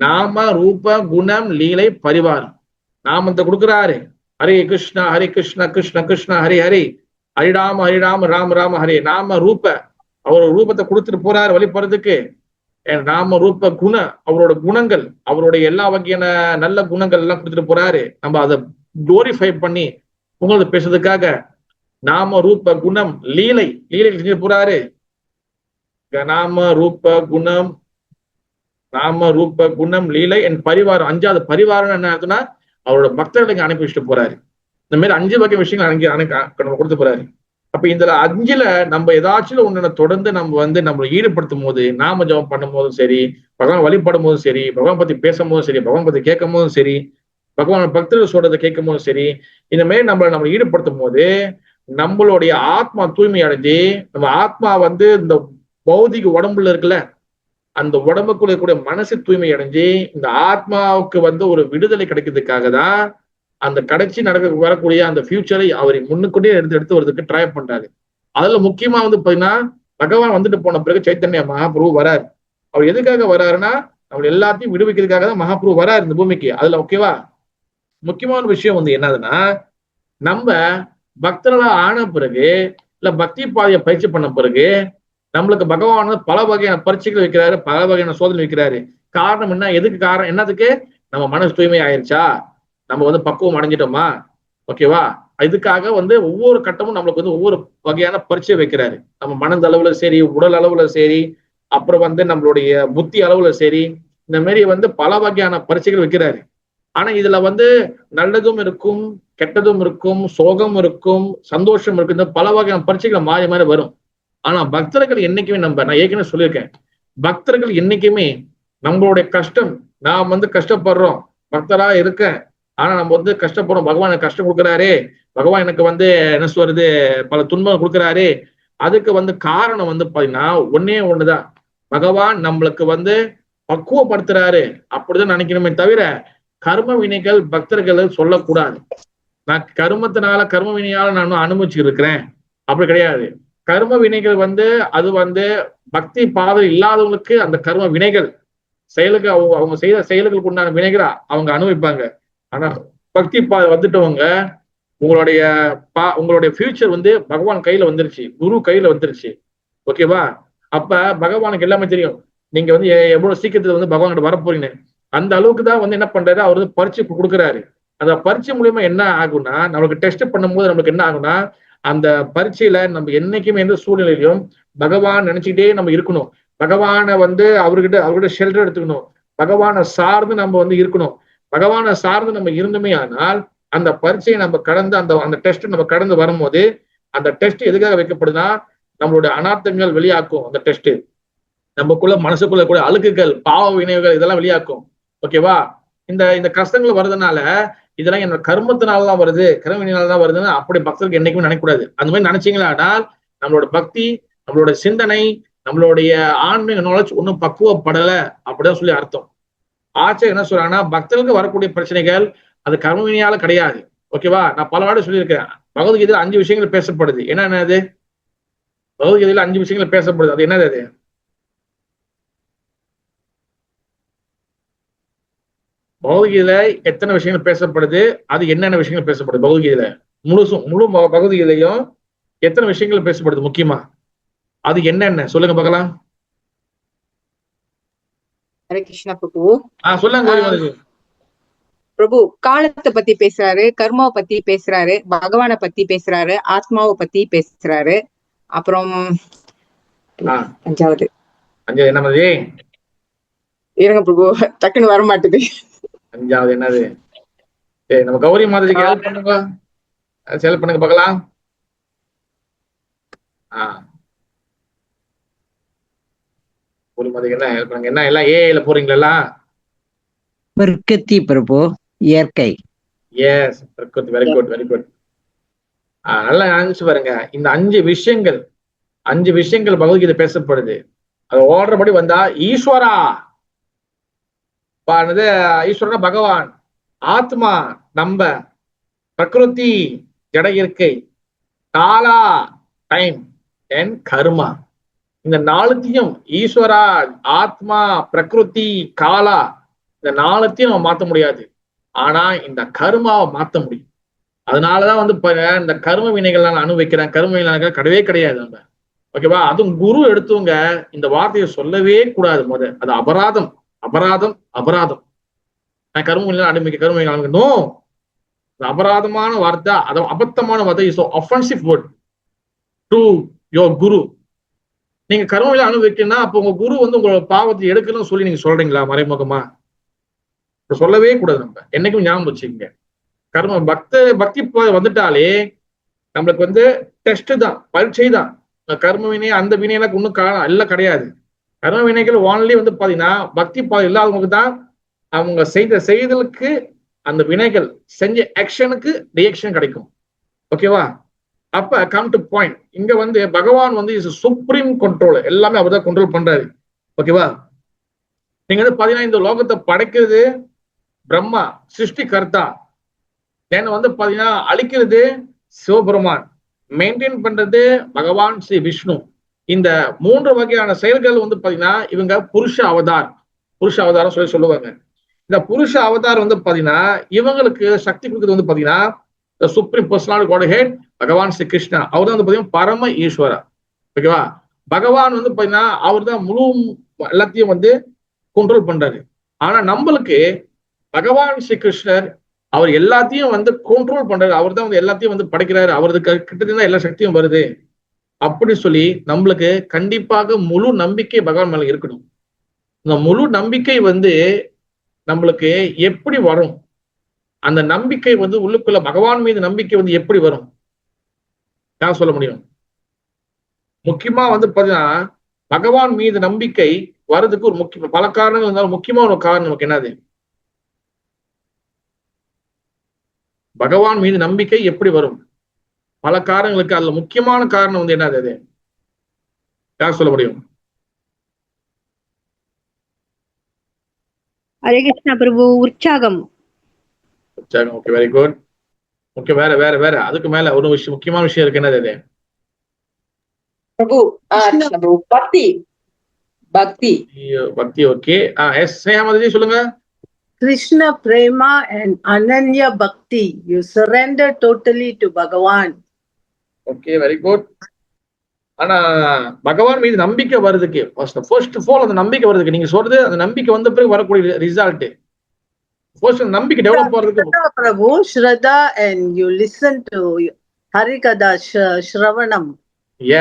Speaker 1: நாம ரூப குணம் லீலை பரிவாரம் நாமத்தை கொடுக்குறாரு. ஹரே கிருஷ்ணா ஹரே கிருஷ்ணா கிருஷ்ண கிருஷ்ணா ஹரி ஹரி, ஹரிராம ஹரிராம ராம ராம ஹரே. நாம ரூப, அவரோட ரூபத்தை கொடுத்துட்டு போறாரு வழிபடுறதுக்கு. நாம ரூப குண, அவரோட குணங்கள், அவருடைய எல்லா வகையான நல்ல குணங்கள் எல்லாம் கொடுத்துட்டு போறாரு. நம்ம அதை குளோரிஃபை பண்ணி உங்களுக்கு பேசுறதுக்காக நாம ரூப குணம் லீலை செஞ்சு போறாரு. நாம ரூப குணம், நாம ரூப குணம் லீலை என் பரிவாரம். அஞ்சாவது பரிவாரம் என்ன ஆகுதுன்னா, அவரோட பக்தர்களுக்கு அனுப்பி வச்சுட்டு போறாரு. இந்த மாதிரி 5 வகை விஷயங்கள் நம்ம கொடுத்து போறாரு. அப்ப இந்த 5ல நம்ம ஏதாச்சும் ஒண்ணு தொடர்ந்து நம்மளை ஈடுபடுத்தும் போது, நாம ஜபம் பண்ணும் போதும் சரி, பகவான் வழிபடும் போதும் சரி, பகவான் பத்தி பேசும் போதும் சரி, பகவான் பத்தி கேட்கும் போதும் சரி, பகவான் பக்தர்கள் சொல்றதை கேட்கும் போதும் சரி, இந்த மாதிரி நம்மளை ஈடுபடுத்தும் போது நம்மளுடைய ஆத்மா தூய்மை அடைஞ்சு, நம்ம ஆத்மா இந்த பௌதிக உடம்புல இருக்குல்ல, அந்த உடம்புக்குள்ள இருக்கக்கூடிய மனசு தூய்மை அடைஞ்சு இந்த ஆத்மாவுக்கு ஒரு விடுதலை கிடைக்கிறதுக்காக தான் அந்த கடைசி வரக்கூடிய அந்த ஃபியூச்சரை அவர் முன்னுக்கூட்டியே எடுத்து வரதுக்கு ட்ரை பண்றாரு. அதுல முக்கியமா பாத்தீங்கன்னா, பகவான் போன பிறகு சைத்தன்ய மகாபிரபு வராரு. அவர் எதுக்காக வராருன்னா, அவர் எல்லாத்தையும் விடுவிக்கிறதுக்காக தான் மகாபிரபு வராரு இந்த பூமிக்கு. அதுல ஓகேவா, முக்கியமான விஷயம் என்னதுன்னா, நம்ம பக்தர்களா ஆன பிறகு, இல்ல பக்தி பாதையை பயிற்சி பண்ண பிறகு, நம்மளுக்கு பகவான் பல வகையான பரீட்சைகள் வைக்கிறாரு, பல வகையான சோதனை வைக்கிறாரு. காரணம் என்ன? எதுக்கு காரணம்? என்னதுக்கு? நம்ம மனசு தூய்மை ஆயிடுச்சா, நம்ம பக்குவம் அடைஞ்சிட்டோமா, ஓகேவா? இதுக்காக ஒவ்வொரு கட்டமும் நம்மளுக்கு ஒவ்வொரு வகையான பரீட்சை வைக்கிறாரு. நம்ம மனதளவுல சரி, உடல் அளவுல சரி, அப்புறம் நம்மளுடைய புத்தி அளவுல சரி, இந்த மாதிரி பல வகையான பரீட்சைகள் வைக்கிறாரு. ஆனா இதுல நல்லதும் இருக்கும், கெட்டதும் இருக்கும், சோகம் இருக்கும், சந்தோஷம் இருக்கு, இந்த பல வகையான பரீட்சைகள் மாறி மாறி வரும். ஆனா பக்தர்கள் என்னைக்குமே நான் ஏற்கனவே சொல்லியிருக்கேன், பக்தர்கள் என்னைக்குமே நம்மளுடைய கஷ்டம், நான் கஷ்டப்படுறோம், பக்தரா இருக்கேன், ஆனா நம்ம கஷ்டப்படுறோம், பகவான் எனக்கு கஷ்டம் கொடுக்குறாரு, பகவான் எனக்கு என்ன சொல்றது, பல துன்பம் கொடுக்குறாரு, அதுக்கு காரணம் பாத்தீங்கன்னா ஒன்னே ஒண்ணுதான், பகவான் நம்மளுக்கு பக்குவப்படுத்துறாரு அப்படிதான் நினைக்கணுமே தவிர, கர்ம வினைகள் பக்தர்கள் சொல்லக்கூடாது. நான் கர்மத்தினால கர்ம வினையால நான் அனுபவிச்சு இருக்கிறேன் அப்படி கிடையாது. கர்ம வினைகள் அது பக்தி பாதை இல்லாதவங்களுக்கு அந்த கர்ம வினைகள் செயலுக்கு அவங்க செய்த செயல்களுக்கு உண்டான வினைகளை அவங்க அனுபவிப்பாங்க. ஆனா பக்தி பாதை வந்துட்டவங்க, உங்களுடைய ஃபியூச்சர் பகவான் கையில வந்துருச்சு, குரு கையில வந்துருச்சு, ஓகேவா? அப்ப பகவானுக்கு எல்லாமே தெரியும், நீங்க எவ்வளவு சீக்கிரத்துல பகவான் கிட்ட வரப்போறீங்க. அந்த அளவுக்கு தான் என்ன பண்றாரு, அவர் பரீட்சை கொடுக்குறாரு. அந்த பரீட்சை மூலியமா என்ன ஆகும்னா, நம்மளுக்கு டெஸ்ட் பண்ணும்போது நம்மளுக்கு என்ன ஆகும்னா, அந்த பரீட்சையில நம்ம என்னைக்குமே எந்த சூழ்நிலையிலும் பகவான் நினைச்சுக்கிட்டே நம்ம இருக்கணும். பகவானை அவர்கிட்ட ஷெல்டர் எடுத்துக்கணும். பகவானை சார்ந்து நம்ம இருக்கணும். பகவானை சார்ந்து நம்ம இருந்தோமே ஆனால் அந்த பரீட்சையை நம்ம கடந்து அந்த டெஸ்ட் நம்ம கடந்து வரும்போது, அந்த டெஸ்ட் எதுக்காக வைக்கப்படுதுன்னா, நம்மளுடைய அனார்த்தங்கள் வெளியாக்கும். அந்த டெஸ்ட் நமக்குள்ள மனசுக்குள்ள கூட அழுக்குகள், பாவ வினைவுகள் இதெல்லாம் வெளியாக்கும், ஓகேவா? இந்த கஷ்டங்கள் வருதுனால இதெல்லாம் என்னோட கர்மத்தினாலதான் வருது, கர்மவினால்தான் வருதுன்னு அப்படி பக்தருக்கு என்னைக்குமே நினைக்கக்கூடாது. அந்த மாதிரி நினைச்சீங்களா நம்மளோட பக்தி, நம்மளோட சிந்தனை, நம்மளுடைய ஆன்மீக நாலேஜ் ஒன்றும் பக்குவப்படல அப்படிதான் சொல்லி அர்த்தம். ஆச்சரியம் என்ன சொல்றாங்கன்னா, பக்தர்களுக்கு வரக்கூடிய பிரச்சனைகள் அது கர்மவினையால கிடையாது, ஓகேவா? நான் பல வாட்டி சொல்லியிருக்கேன், பகவத்கீதையில 5 விஷயங்கள் பேசப்படுது. என்னது பகவத்கீதையில 5 விஷயங்கள் பேசப்படுது, அது என்னது? அது பகவத்கீதையில எத்தனை விஷயங்கள் பேசப்படுது, அது என்னென்ன விஷயங்கள் பேசப்படுது? பகவத்கீதையில முழு பகவத்கீதையும் எத்தனை விஷயங்கள் பேசப்படுது முக்கியமா? அது என்னென்ன சொல்லுங்க பார்க்கலாம்.
Speaker 3: ஹரே கிருஷ்ணா பிரபு.
Speaker 1: சொல்லுங்க
Speaker 3: பிரபு காலத்தை பத்தி பேசுறாரு, கர்மாவை பத்தி பேசுறாரு, பகவானை பத்தி பேசுறாரு, ஆத்மாவை பத்தி பேசுறாரு. அப்புறம் அஞ்சாவது
Speaker 1: என்ன மாதிரி?
Speaker 3: இருங்க பிரபு, டக்குன்னு வர மாட்டுது.
Speaker 1: அஞ்சாவது என்னது? நம்ம கௌரி மாதாஜிக்கு ஹெல்ப் பண்ணுங்க, ஹெல்ப் பண்ணுங்க பார்க்கலாம். கௌரி மாதாஜிக்கு என்ன ஹெல்ப் பண்ணுங்க? என்ன எல்லாம் ஏஐல போறீங்களா?
Speaker 5: பிரகிருதி பிரபு, இயற்கை.
Speaker 1: எஸ், பிரகிருதி. Very good, very good. நல்லா நினைச்சு பாருங்க. இந்த 5 விஷயங்கள் பகவத்கீதை பேசப்படுது. அது ஓடுறபடி வந்தா ஈஸ்வரா, ஈஸ்வரனா பகவான், ஆத்மா நம்ம, பிரகிருதி ஜட இயற்கை, காலா டைம், அண்ட் கர்மா. இந்த 4த்தையும் ஈஸ்வரா, ஆத்மா, பிரகிருதி, காலா, இந்த 4த்தையும் நம்ம மாத்த முடியாது. ஆனா இந்த கர்மாவை மாத்த முடியும். அதனாலதான் வந்து இந்த கர்ம வினைகள் நான் அனுபவிக்கிறேன், கர்ம வினைகள் கிடையவே கிடையாது நம்ம. ஓகேவா? அதுவும் குரு எடுத்தவங்க இந்த வார்த்தையை சொல்லவே கூடாது. அது அபராதம், அபராதம், அபராதம். நான் கர்ம வினை அனுபவிக்க, கர்ம வினை அனுபவிக்க, நோ, அபராதமான வார்த்தை, அது அபத்தமான வார்த்தை. Is offensive word to your guru. நீங்க கர்ம வினை அனுபவிக்கணும்னா அப்போ உங்க குரு வந்து உங்களோட பாவத்தை எடுக்கணும்னு சொல்லி நீங்க சொல்றீங்களா மறைமுகமா? சொல்லவே கூடாது. நம்ம என்னைக்கும் ஞாபகம் வச்சுக்கோங்க. கர்ம பக்தி வந்துட்டாலே நம்மளுக்கு வந்து டெஸ்ட் தான், பரீட்சை தான். கர்ம வினை அந்த வினையெல்லாம் ஒன்றும் எல்லாம் கிடையாது. கர்ம வினைகள் வான்லி வந்து பாத்தீங்கன்னா பக்தி இல்லாதவங்களுக்கு தான் அவங்க செய்தலுக்கு அந்த வினைகள் செஞ்ச ஆக்ஷனுக்கு ரியாக்ஷன் கிடைக்கும். ஓகேவா? அப்ப கம் டு பாயிண்ட். இங்க வந்து பகவான் வந்து இஸ் சுப்ரீம் கண்ட்ரோல், எல்லாமே அவர் தான் கண்ட்ரோல் பண்றாரு. ஓகேவா? நீங்க வந்து பாத்தீங்கன்னா இந்த லோகத்தை படைக்கிறது பிரம்மா, சிருஷ்டி கர்த்தா. தென் வந்து பாத்தீங்கன்னா அழிக்கிறது சிவபெருமான், மெயின்டைன் பண்றது பகவான் ஸ்ரீ விஷ்ணு. இந்த 3 வகையான செயல்கள் வந்து பாத்தீங்கன்னா இவங்க புருஷ அவதாரம் சொல்லி சொல்லுவாங்க. இந்த புருஷ அவதாரம் வந்து பாத்தீங்கன்னா இவங்களுக்கு சக்தி கொடுக்குறது வந்து பாத்தீங்கன்னா சுப்ரீம் பர்சனாலிட்டி காட் ஹெட் பகவான் ஸ்ரீ கிருஷ்ணா. அவர் தான் வந்து பாத்தீங்கன்னா பரம ஈஸ்வரா. ஓகேவா? பகவான் வந்து பாத்தீங்கன்னா அவர் தான் முழு எல்லாத்தையும் வந்து கண்ட்ரோல் பண்றாரு. ஆனா நம்மளுக்கு பகவான் ஸ்ரீ கிருஷ்ணர் அவர் எல்லாத்தையும் வந்து கண்ட்ரோல் பண்றாரு. அவர் தான் வந்து எல்லாத்தையும் வந்து படைக்கிறாரு. அவருக்கு கிட்ட எல்லா சக்தியும் வருது அப்படின்னு சொல்லி நம்மளுக்கு கண்டிப்பாக முழு நம்பிக்கை பகவான் மேல இருக்கணும். இந்த முழு நம்பிக்கை வந்து நம்மளுக்கு எப்படி வரும்? அந்த நம்பிக்கை வந்து உள்ளுக்குள்ள பகவான் மீது நம்பிக்கை வந்து எப்படி வரும்? யார் சொல்ல முடியும்? முக்கியமா வந்து பாத்தீங்கன்னா பகவான் மீது நம்பிக்கை வர்றதுக்கு ஒரு முக்கிய பல காரணங்கள் இருந்தாலும் முக்கியமான ஒரு காரணம் நமக்கு என்னது? பகவான் மீது நம்பிக்கை எப்படி வரும்? பல காரணங்களுக்கு. அதுல முக்கியமான காரணம் வந்து என்னது? அது யார் சொல்ல முடியும்?
Speaker 6: ஹரே கிருஷ்ணா பிரபு, உற்சாகம்.
Speaker 1: Okay, very good. ஓகே, வேற வேற வேற அதுக்கு மேல ஒரு விஷயம், முக்கியமான விஷயம் இருக்கு. என்னது அது?
Speaker 3: பிரபு பக்தி. பக்தி
Speaker 1: பக்தி. ஓகே, எஸ் ஸ்னேகா சொல்லுங்க.
Speaker 2: Krishna Prema and Ananya Bhakti. You surrender totally to Bhagavan.
Speaker 1: Okay, very good. ஆனா பகவான் மீது நம்பிக்கை வருதுக்கு ஃபர்ஸ்ட் ஆஃப் ஆல் அந்த நம்பிக்கை வருதுக்கு நீங்க சொல்றது அந்த நம்பிக்கை வந்த பிறகு வரக்கூடிய ரிசல்ட். ஃபர்ஸ்ட் நம்பிக்கை டெவலப் ஆகிறதுக்கு
Speaker 2: Prabhu, Shraddha, and you listen to Harikatha Shravanam.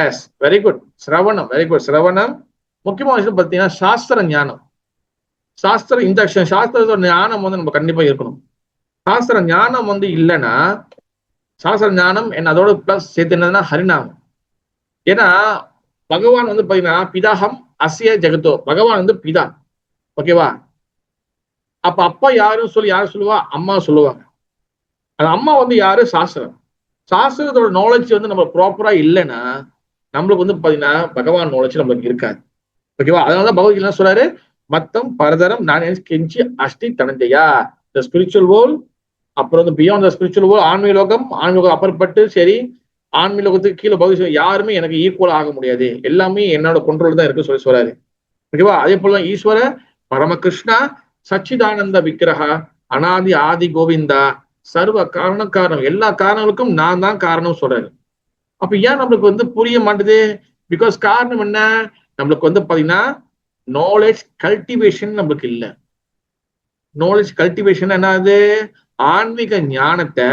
Speaker 1: Yes, very good. சிரவணம், வெரி குட். சிரவணம் முக்கியமான விஷயம் பார்த்தீங்கன்னா சாஸ்திர ஞானம். இந்த சாஸ்திரத்தோட ஞானம் வந்து நம்ம கண்டிப்பா இருக்கணும். சாஸ்திர ஞானம் வந்து இல்லைன்னா, சாஸ்திர ஞானம் என்ன அதோட பிளஸ் சேர்த்து என்னதுன்னா ஹரிநாமம். ஏன்னா பகவான் வந்து பாத்தீங்கன்னா பிதாகம் அசிய ஜெகத்தோ, பகவான் வந்து பிதா. ஓகேவா? அப்ப அப்பா யாரும் யாரும் சொல்லுவா? அம்மா சொல்லுவாங்க. அந்த அம்மா வந்து யாரு? சாஸ்திரம். சாஸ்திரத்தோட நாலேஜ் வந்து நம்ம ப்ராப்பரா இல்லைன்னா நம்மளுக்கு வந்து பாத்தீங்கன்னா பகவான் நாலேஜ் நம்மளுக்கு இருக்காது. ஓகேவா? அதனாலதான் பகவத்கீதை என்ன சொல்றாரு? மத்தம் பரதரம் நான் கெஞ்சி அஷ்டி தனஞ்சயா. த ஸ்பிரிச்சுவல் வேர்ல்ட், அப்புறம் வந்து பியாண்ட் த ஸ்பிரிச்சுவல் வேர்ல்ட், ஆன்மீகம் அப்புறப்பட்டு சரி, ஆன்மீகத்துக்கு கீழே பகுதி யாருமே எனக்கு ஈக்குவல் ஆக முடியாது, எல்லாமே என்னோட கண்ட்ரோல் தான் இருக்கு சொல்லி சொல்றாரு. ஓகேவா? அதே போல ஈஸ்வர பரமகிருஷ்ணா சச்சிதானந்த விக்கிரகா அனாதி ஆதி கோவிந்தா சர்வ காரணம், எல்லா காரணங்களுக்கும் நான் தான் காரணம் சொல்றாரு. அப்ப ஏன் நம்மளுக்கு வந்து புரிய மாட்டுது? பிகாஸ் காரணம் என்ன? நம்மளுக்கு வந்து பாத்தீங்கன்னா நாலேஜ் கல்டிவேஷன் நம்மளுக்கு இல்லை. நாலேஜ் கல்டிவேஷன் என்னது? ஆன்மீக ஞானத்தை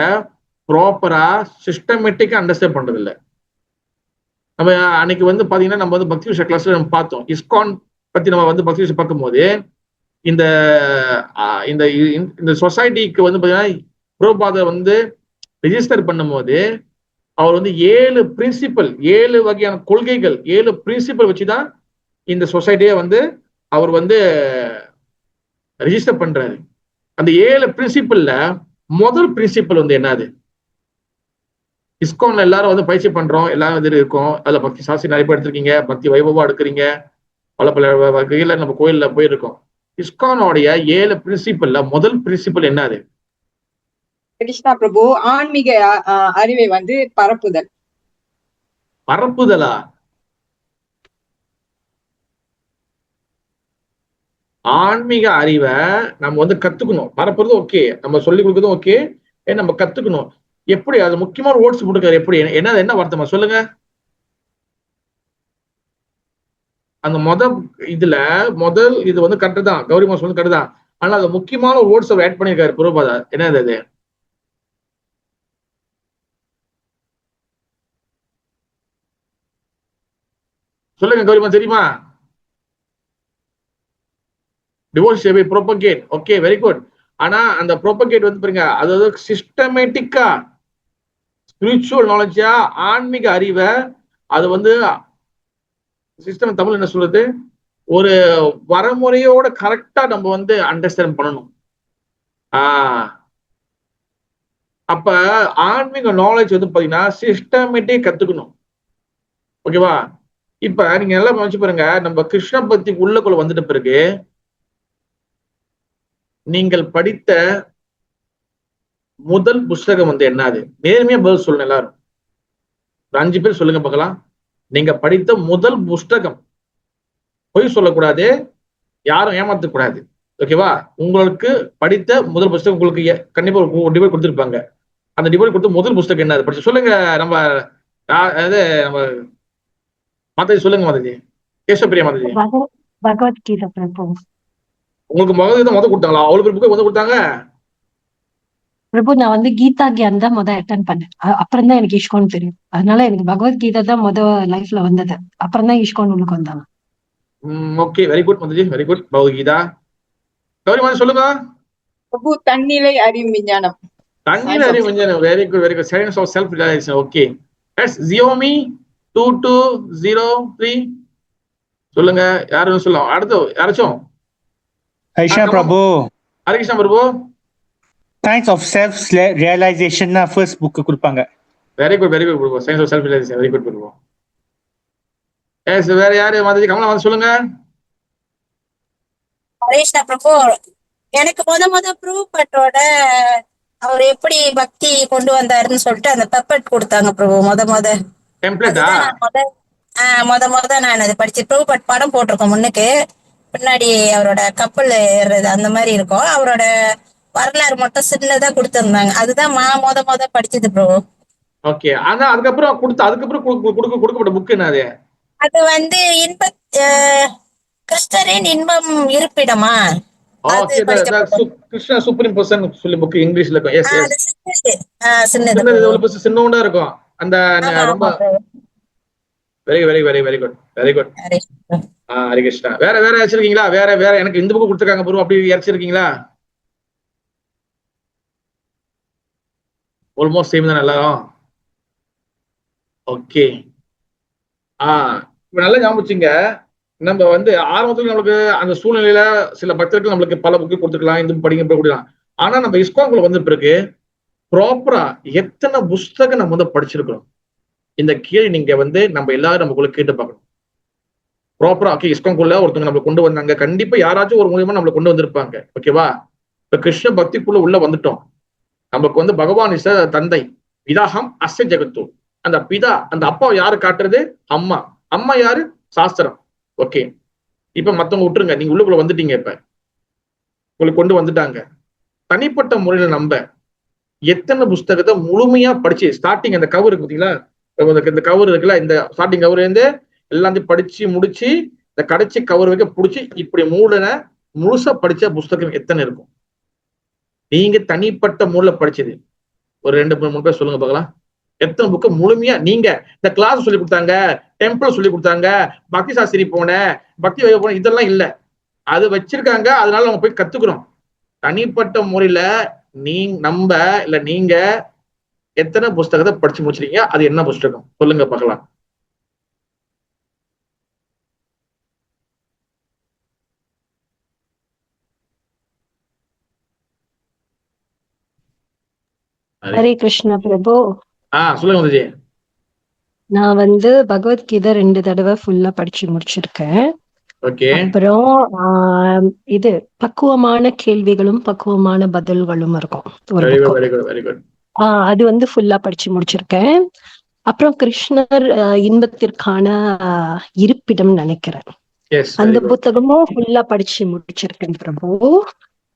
Speaker 1: ப்ராப்பரா சிஸ்டமேட்டிக்கா அண்டர்ஸ்டாண்ட் பண்றது இல்லை. நம்ம அன்னைக்கு வந்து பாத்தீங்கன்னா நம்ம வந்து பக்தி விஷய கிளாஸ்ல நம்ம பார்த்தோம். இஸ்கான் பத்தி நம்ம வந்து பக்தி விஷயம் பார்க்கும்போது இந்த இந்த இந்த சொசைட்டிக்கு வந்து பாத்தீங்கன்னா புரோபாத வந்து ரெஜிஸ்டர் பண்ணும்போது அவர் வந்து 7 பிரின்சிபல், 7 வகையான கொள்கைகள், 7 பிரின்சிபல் வச்சுதான் இந்த சொசைட்டியை வந்து அவர் வந்து ரெஜிஸ்டர் பண்றாரு. அந்த 7 பிரின்சிபல்ல முதல் பிரின்சிபல் வந்து என்னது? இஸ்கான்ல எல்லாரும் வந்து பயிற்சி பண்றோம், எல்லாரும் இது இருக்கும். அதுல பக்தி சாஸ்திரி நிறைய பேர் எடுத்திருக்கீங்க, பக்தி வைபவா எடுக்கிறீங்க, பல பல வகையில நம்ம கோயில்ல போயிருக்கோம். இஸ்கானோடைய 7 பிரின்சிபல்ல முதல் பிரின்சிபல் என்னது?
Speaker 3: கிருஷ்ணா பிரபு, ஆன்மீக அறிவை வந்து பரப்புதல்.
Speaker 1: பரப்புதலா? ஆன்மீக அறிவை நம்ம வந்து கத்துக்கணும். பரப்புறது ஓகே, நம்ம சொல்லி கொடுக்கறதும் ஓகே, நம்ம கத்துக்கணும். எப்படி? அது முக்கியமான வேர்ட்ஸ் போட்டுக்காரு. எப்படி? என்ன வார்த்தை சொல்லுங்க. அந்த முதல் இது வந்து கரெக்ட் தான், கௌரிமா சொல்லி கரெக்ட் தான். ஆனா அது முக்கியமான வேர்ட்ஸ் அவர் ஆட் பண்ணிருக்காரு பிரபுபாதா. என்னது அது? சொல்லுங்க கௌரிமா, தெரியுமா? டிவோர்ஸ் சேவை ப்ரோபகேட். Okay, very good. ஆனா அந்த ப்ரோபகேட் வந்து பாருங்க, அதாவது சிஸ்டமேட்டிக்கா ஸ்பிரிச்சுவல் நாலேஜா ஆன்மீக அறிவை அது வந்து சிஸ்டம் தமிழ் என்ன சொல்றது, ஒரு வரமுறையோட கரெக்டா நம்ம வந்து அண்டர்ஸ்டாண்ட் பண்ணணும். அப்ப ஆன்மீக நாலேஜ் வந்து பாத்தீங்கன்னா சிஸ்டமேட்டிக் கத்துக்கணும். ஓகேவா? இப்ப நீங்க நல்லா நினைச்சு பாருங்க, நம்ம கிருஷ்ண பக்தி உள்ளக்குள்ள வந்துட்ட பிறகு நீங்கள் படித்த முதல் புஸ்தகம் வந்து என்னது? நேர்மையா பதில் சொல்லணும் எல்லாரும். 5 பேர் சொல்லுங்க பார்க்கலாம். நீங்க படித்த முதல் புஸ்தகம். பொய் சொல்லக்கூடாது, யாரும் ஏமாத்தக்கூடாது. ஓகேவா? உங்களுக்கு படித்த முதல் புஸ்தகம் உங்களுக்கு கண்டிப்பா ஒரு டிபேட் கொடுத்துருப்பாங்க. அந்த டிபேட் கொடுத்த முதல் புஸ்தகம் என்னது? படிச்சு சொல்லுங்க. நம்ம நம்ம மாதாஜி சொல்லுங்க. மாதாஜி, கேசவப்பிரியா மாதாஜி.
Speaker 6: பகவத்கீதை பிரபு.
Speaker 1: உங்களுக்கு பகவத்கீதை முதல் கொடுத்தாங்களா? அவ்வளவு பேர் புக்கை முதல் கொடுத்தாங்க?
Speaker 6: பிரபு, நான் வந்து கீதா கியான் தான் அட்டன் பண்ணேன். அப்புறம் தான் எனக்கு இஷ்கான் தெரியும். அதனால எனக்கு பகவத்கீதை தான் லைஃப்ல வந்தது. அப்புறம் தான் இஷ்கான் உள்ளுக்கு வந்தாங்க.
Speaker 1: Okay, very good Mataji, very good. Bhagavad Gita. Gauri Mataji சொல்லுங்க.
Speaker 3: பிரபு, தன்னிலை அறிவு விஞ்ஞானம்.
Speaker 1: தன்னிலை அறிவு விஞ்ஞானம். Very good, very good. Science of self realisation. Okay. Yes Xiaomi 2203 சொல்லுங்க. யாரும் சொல்லலாம். அடுத்து யாராச்சும்?
Speaker 7: Harikrishna Prabhu.
Speaker 1: Harikrishna Prabhu.
Speaker 7: Science of self realisation first book கொடுப்பாங்க.
Speaker 1: Very good, very good Prabhu. Science of self realisation. Very good Prabhu. Yes, வேற யாரு? மாதாஜி கமலா வந்து சொல்லுங்க.
Speaker 8: ஹரிகிருஷ்ணா பிரபு, எனக்கு முத ப்ரூவ்பட்டோட அவர் எப்படி பக்தி கொண்டு வந்தாருன்னு சொல்லிட்டு அந்த பெப்பட் கொடுத்தாங்க பிரபு. முத
Speaker 1: டெம்ப்ளேட்டா?
Speaker 8: முத நான் அதை படிச்சு ப்ரூவ்பட் படம் போட்டிருக்கோம் முன்னுக்கு, பின்னாடி அவரோட கப்பல் ஏறுறது அந்த மாதிரி இருக்கும். அவரோட வரலாறு மட்டும் சின்னதா கொடுத்திருந்தாங்க. அதுதான் முத படிச்சது பிரபு.
Speaker 1: ஓகே. ஆனா அதுக்கப்புறம் கொடுக்கப்பட்ட புக் என்ன?
Speaker 8: அது வந்து கிறிஸ்டரின் இன்பம் இருப்பிடமா?
Speaker 1: கிருஷ்ணா சுப்ரீம் பர்சன் சொல்லி புக் இங்கிலீஷ்ல இருக்கும். Yes yes. சின்னதா இருக்கும். அந்த ரொம்ப very very very very good, very good. Harikrishna. வேற வச்சிருக்கீங்களா? வேற எனக்கு இந்த புக் கொடுத்துருக்காங்க ப்ரோ, அப்படி இறச்சிருக்கீங்களா? ஆல்மோஸ்ட் சேம் தான் எல்லாரும். ஓகே. இப்ப நல்லா ஞாபகிங்க. நம்ம வந்து ஆரம்பத்துல நம்மளுக்கு அந்த சூழ்நிலையில சில பக்தர்கள் நம்மளுக்கு பல புக்கு கொடுத்துக்கலாம், இந்த படிங்க கொடுக்கலாம். ஆனா நம்ம இஸ்கான்குள்ள வந்த பிறகு ப்ராப்பரா எத்தனை புஸ்தகம் நம்ம வந்து படிச்சிருக்கிறோம்? இந்த கேள்வி நீங்க வந்து நம்ம எல்லாரும் நமக்குள்ள கேட்டு பார்க்கணும். ப்ராப்பரா ஓகே, இஸ்கான்குள்ள ஒருத்தவங்க நம்மளை கொண்டு வந்தாங்க, கண்டிப்பா யாராச்சும் ஒரு மூலியமா நம்மளை கொண்டு வந்திருப்பாங்க. ஓகேவா? இப்ப கிருஷ்ண பக்திக்குள்ள உள்ள வந்துட்டோம். நமக்கு வந்து பகவான் இஸ் தந்தை. பிதாஹம் அஸ்ய ஜெகத்து. அந்த பிதா, அந்த அப்பா யாரு காட்டுறது? அம்மா. அம்மா யாரு? சாஸ்திரம். ஓகே. இப்ப மத்தவங்க விட்டுருங்க, நீங்க உள்ளுக்குள்ள வந்துட்டீங்க. இப்ப உங்களுக்கு கொண்டு வந்துட்டாங்க. தனிப்பட்ட முறையில நம்ம எத்தனை புஸ்தகத்தை முழுமையா படிச்சு, ஸ்டார்டிங் அந்த கவர் இருக்கு பாத்தீங்களா, இந்த கவர் இருக்குல்ல, இந்த ஸ்டார்டிங் கவர் இருந்து எல்லாத்தையும் படிச்சு முடிச்சு இந்த கடைசி கவர் வைக்க பிடிச்சி இப்படி மூடன முழுசா படிச்ச புஸ்தகம் எத்தனை இருக்கும்? நீங்க தனிப்பட்ட முறையில படிச்சது ஒரு 2-3 பேர் சொல்லுங்க பார்க்கலாம். எத்தனை புக்கு முழுமையா நீங்க இந்த கிளாஸ் சொல்லி கொடுத்தாங்க, டெம்பிள் சொல்லி கொடுத்தாங்க, பக்தி சாஸ்திரி போனேன், பக்தி வகை போனேன், இதெல்லாம் இல்ல. அது வச்சிருக்காங்க, அதனால நம்ம போய் கத்துக்கிறோம். தனிப்பட்ட முறையில நீங்க எத்தனை புஸ்தகத்தை படிச்சு முடிச்சிருக்கீங்க? அது என்ன புஸ்தகம் சொல்லுங்க பார்க்கலாம்.
Speaker 6: ஹரே கிருஷ்ணா பிரபு.
Speaker 1: சொல்லுங்க மதுஜி.
Speaker 6: நான் வந்து பகவத்கீதை 2 தடவை ஃபுல்லா படிச்சு முடிச்சிருக்கேன். அப்புறம் இது பக்குவமான கேள்விகளும் பக்குவமான பதில்களும் இருக்கும் ஒரு புக்கு. அது வந்து ஃபுல்லா படிச்சு முடிச்சிருக்கேன். அப்புறம் கிருஷ்ணர் இன்பத்திற்கான இருப்பிடம் நினைக்கிறேன், அந்த புத்தகமும் ஃபுல்லா படிச்சு முடிச்சிருக்கேன் பிரபு.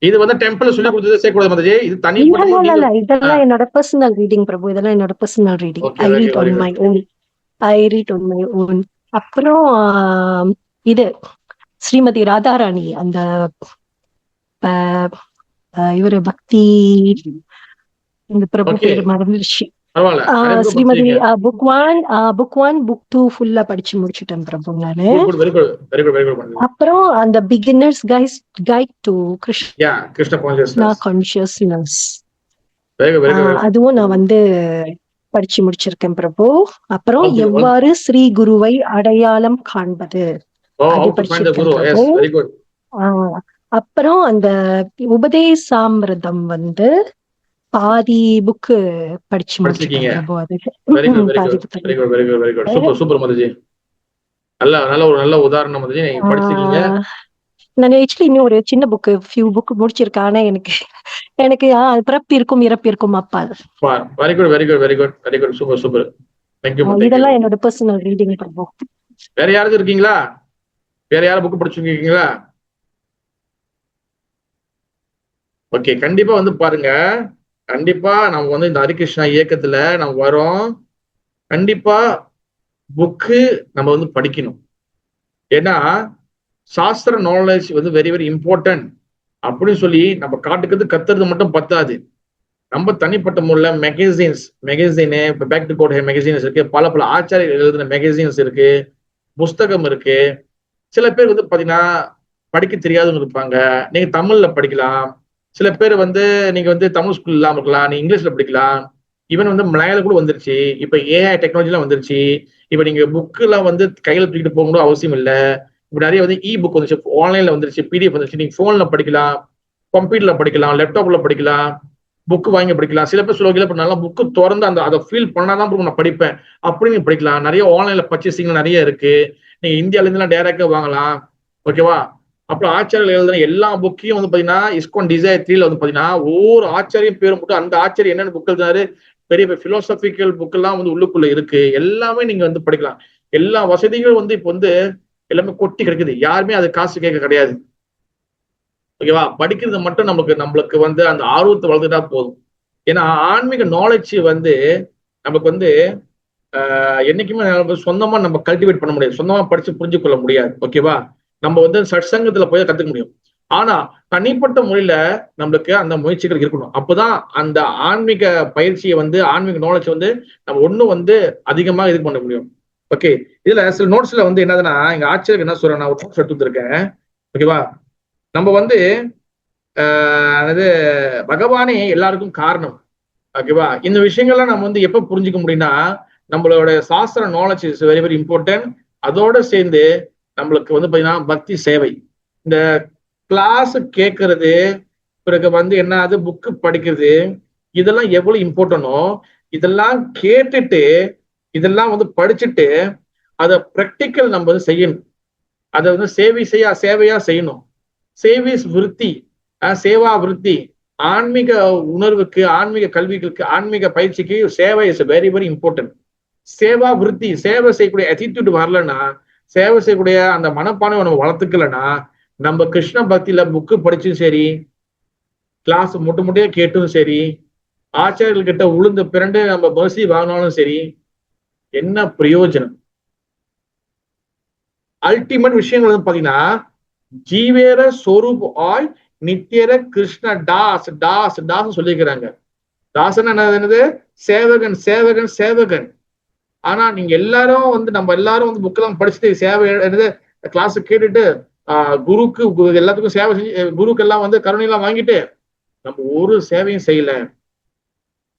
Speaker 1: இது வந்து டெம்பிள் சொல்லி கொடுத்தது சேர்க்கக்கூடாது மதுஜி, இது தனிப்பட்ட.
Speaker 6: இல்ல இதெல்லாம் என்னோட பர்சனல் ரீடிங் பிரபு, இதெல்லாம் என்னோட personal reading. I read on my own. அப்புறம் இது ஸ்ரீமதி ராதாராணி, அந்த இவரு பக்தி, இந்த பிரபு பேரு மறந்துருச்சு. ஸ்ரீமதி புக் 1 புக் 2 ஃபுல்லா படிச்சு முடிச்சுட்டேன் பிரபு நானு. அப்புறம் அந்த beginners guide to Krishna consciousness, அதுவும் நான் வந்து படிச்சு முடிச்சிருக்கேன் பிரபு. அப்புறம் எவ்வாறு ஸ்ரீ குருவை அடையாளம் காண்பது, அது படிச்சிருக்கேன். அப்புறம் அந்த உபதேசாமிர்தம் வந்து பாதி புக்கு படிச்சு முடிச்சிருக்கேன்.
Speaker 1: நல்ல உதாரணம் மதுஜி, நீங்க படிச்சிருக்கீங்க.
Speaker 6: நான் ஆக்சுவலி இன்னும் ஒரு சின்ன புக்கு புக் முடிச்சிருக்கேன். ஆனா எனக்கு பிறப்பிற்கும் இறப்பிற்கும் அப்பா.
Speaker 1: Very good super.
Speaker 6: இதெல்லாம் என்னோட பர்சனல் ரீடிங் பண்ணுவோம்.
Speaker 1: வேற யாராவது இருக்கீங்களா? வேற யாரும் புக் படிச்சிருக்கீங்களா? ஓகே, கண்டிப்பா வந்து பாருங்க. கண்டிப்பா நம்ம வந்து இந்த ஹரிகிருஷ்ணா இயக்கத்துல நம்ம வரோம். கண்டிப்பா புக்கு நம்ம வந்து படிக்கணும். ஏன்னா சாஸ்திர நாலேஜ் வந்து வெரி வெரி இம்பார்ட்டன்ட் அப்படின்னு சொல்லி நம்ம கத்துறது மட்டும் பத்தாது. நம்ம தனிப்பட்ட முறையில் மெகசினு இப்போ பேக் டு கோட் மெகசின்ஸ் இருக்கு, பல ஆச்சாரியர்கள் எழுதின மெகசின்ஸ் இருக்கு, புஸ்தகம் இருக்கு. சில பேர் வந்து பாத்தீங்கன்னா படிக்க தெரியாதவங்க இருப்பாங்க, நீங்க தமிழ்ல படிக்கலாம். சில பேர் வந்து நீங்க வந்து தமிழ் ஸ்கூல் இல்லாம இருக்கலாம், நீங்க இங்கிலீஷ்ல படிக்கலாம். ஈவன் வந்து மலையாளம் கூட வந்துருச்சு, இப்ப ஏஐ டெக்னாலஜிலாம் வந்துருச்சு. இப்ப நீங்க புக்கு எல்லாம் வந்து கையில தூக்கிட்டு போகணும் அவசியம் இல்லை. இப்ப நிறைய வந்து இ புக் வந்துச்சு, ஆன்லைன்ல வந்துருச்சு, பிடிஎஃப் வந்துருச்சு. நீங்க போன்ல படிக்கலாம், கம்ப்யூட்டர்ல படிக்கலாம், லேப்டாப்ல படிக்கலாம், புக்கு வாங்கி படிக்கலாம். சில பேர் சொல்லுவாங்க இப்ப நல்லா புக்கு திறந்து அதை ஃபீல் பண்ணாதான் நான் படிப்பேன் அப்படின்னு படிக்கலாம். நிறைய ஆன்லைன்ல பர்ச்சேசிங் நிறைய இருக்கு. நீங்க இந்தியால இருந்து எல்லாம் டைரக்டா வாங்கலாம். ஓகேவா? அப்புறம் ஆச்சாரியர்கள் எழுதுன எல்லா புக்கையும் வந்து பாத்தீங்கன்னா இஸ்கான் டிசைர் 3ல வந்து பாத்தீங்கன்னா ஒவ்வொரு ஆச்சாரியம் பேரும் போட்டு அந்த ஆச்சாரியம் என்னென்ன புக் எழுதினாரு, பெரிய பிலோசபிக்கல் புக் எல்லாம் வந்து உள்ளுக்குள்ள இருக்கு. எல்லாமே நீங்க வந்து படிக்கலாம். எல்லா வசதிகளும் வந்து இப்ப வந்து எல்லாமே கொட்டி கிடைக்குது. யாருமே அது காசு கேட்க கிடையாது. ஓகேவா? படிக்கிறது மட்டும் நம்மளுக்கு வந்து அந்த ஆர்வத்தை வளர்த்துட்டா போதும். ஏன்னா ஆன்மீக நாலேஜ் வந்து நமக்கு வந்து என்னைக்குமே சொந்தமா நம்ம கல்டிவேட் பண்ண முடியாது, சொந்தமா படிச்சு புரிஞ்சு கொள்ள முடியாது. ஓகேவா? நம்ம வந்து சத்சங்கத்துல போய் கத்துக்க முடியும். ஆனா தனிப்பட்ட முறையில நம்மளுக்கு அந்த முயற்சிகள் இருக்கணும். அப்பதான் அந்த ஆன்மீக பயிற்சியை வந்து ஆன்மீக நாலேஜ் வந்து நம்ம ஒண்ணும் வந்து அதிகமா இது பண்ண முடியும். ஓகே, இதுல சில நோட்ஸ்ல வந்து என்னதுன்னா எங்க ஆச்சரியம் என்ன சொல்றேன், நான் ஒரு நோட்ஸ் எடுத்து வந்திருக்கேன். ஓகேவா? நம்ம வந்து பகவானே எல்லாருக்கும் காரணம். ஓகேவா? இந்த விஷயங்கள்லாம் நம்ம வந்து எப்ப புரிஞ்சுக்க முடியும்னா நம்மளோட சாஸ்திர knowledge is very very important. அதோட சேர்ந்து நம்மளுக்கு வந்து பாத்தீங்கன்னா பக்தி சேவை, இந்த கிளாஸ் கேட்கறது, பிறகு வந்து என்ன அது புக்கு படிக்கிறது, இதெல்லாம் எவ்வளவு இம்பார்ட்டனோ இதெல்லாம் கேட்டுட்டு இதெல்லாம் வந்து படிச்சுட்டு அதை ப்ராக்டிக்கல் நம்ம வந்து செய்யணும். அதை வந்து சேவையா செய்யணும். சேவிஸ் விருத்தி, சேவா விருத்தி, ஆன்மீக உணர்வுக்கு, ஆன்மீக கல்விகளுக்கு, ஆன்மீக பயிற்சிக்கு சேவை is very very important. Seva விருத்தி, சேவை செய்யக்கூடிய அட்டிடியூட் வரலன்னா, சேவை செய்யக்கூடிய அந்த மனப்பானை நம்ம வளர்த்துக்கலன்னா, நம்ம கிருஷ்ண பக்தியில புக்கு படிச்சும் சரி, கிளாஸ் முட்டையா கேட்டும் சரி, ஆச்சாரியர்கள் கிட்ட உளுந்து பிறண்டு நம்ம பசி வாங்கினாலும் சரி, என்ன பிரயோஜனம்? அல்டிமேட் விஷயங்கள் வந்து பாத்தீங்கன்னா, ஜீவேர சொரூப் ஆய் நித்தியர கிருஷ்ண தாஸ் தாஸ் தாஸ் சொல்லியிருக்கிறாங்க. தாசன் என்னது? சேவகன் சேவகன் சேவகன். ஆனா நீங்க எல்லாரும் வந்து நம்ம எல்லாரும் வந்து புக்கெல்லாம் படிச்சுட்டு சேவை என்னது கிளாஸ் கேட்டுட்டு குருக்கு எல்லாத்துக்கும் சேவை செஞ்சு குருக்கு எல்லாம் வந்து கருணையெல்லாம் வாங்கிட்டு நம்ம ஒரு சேவையும் செய்யல.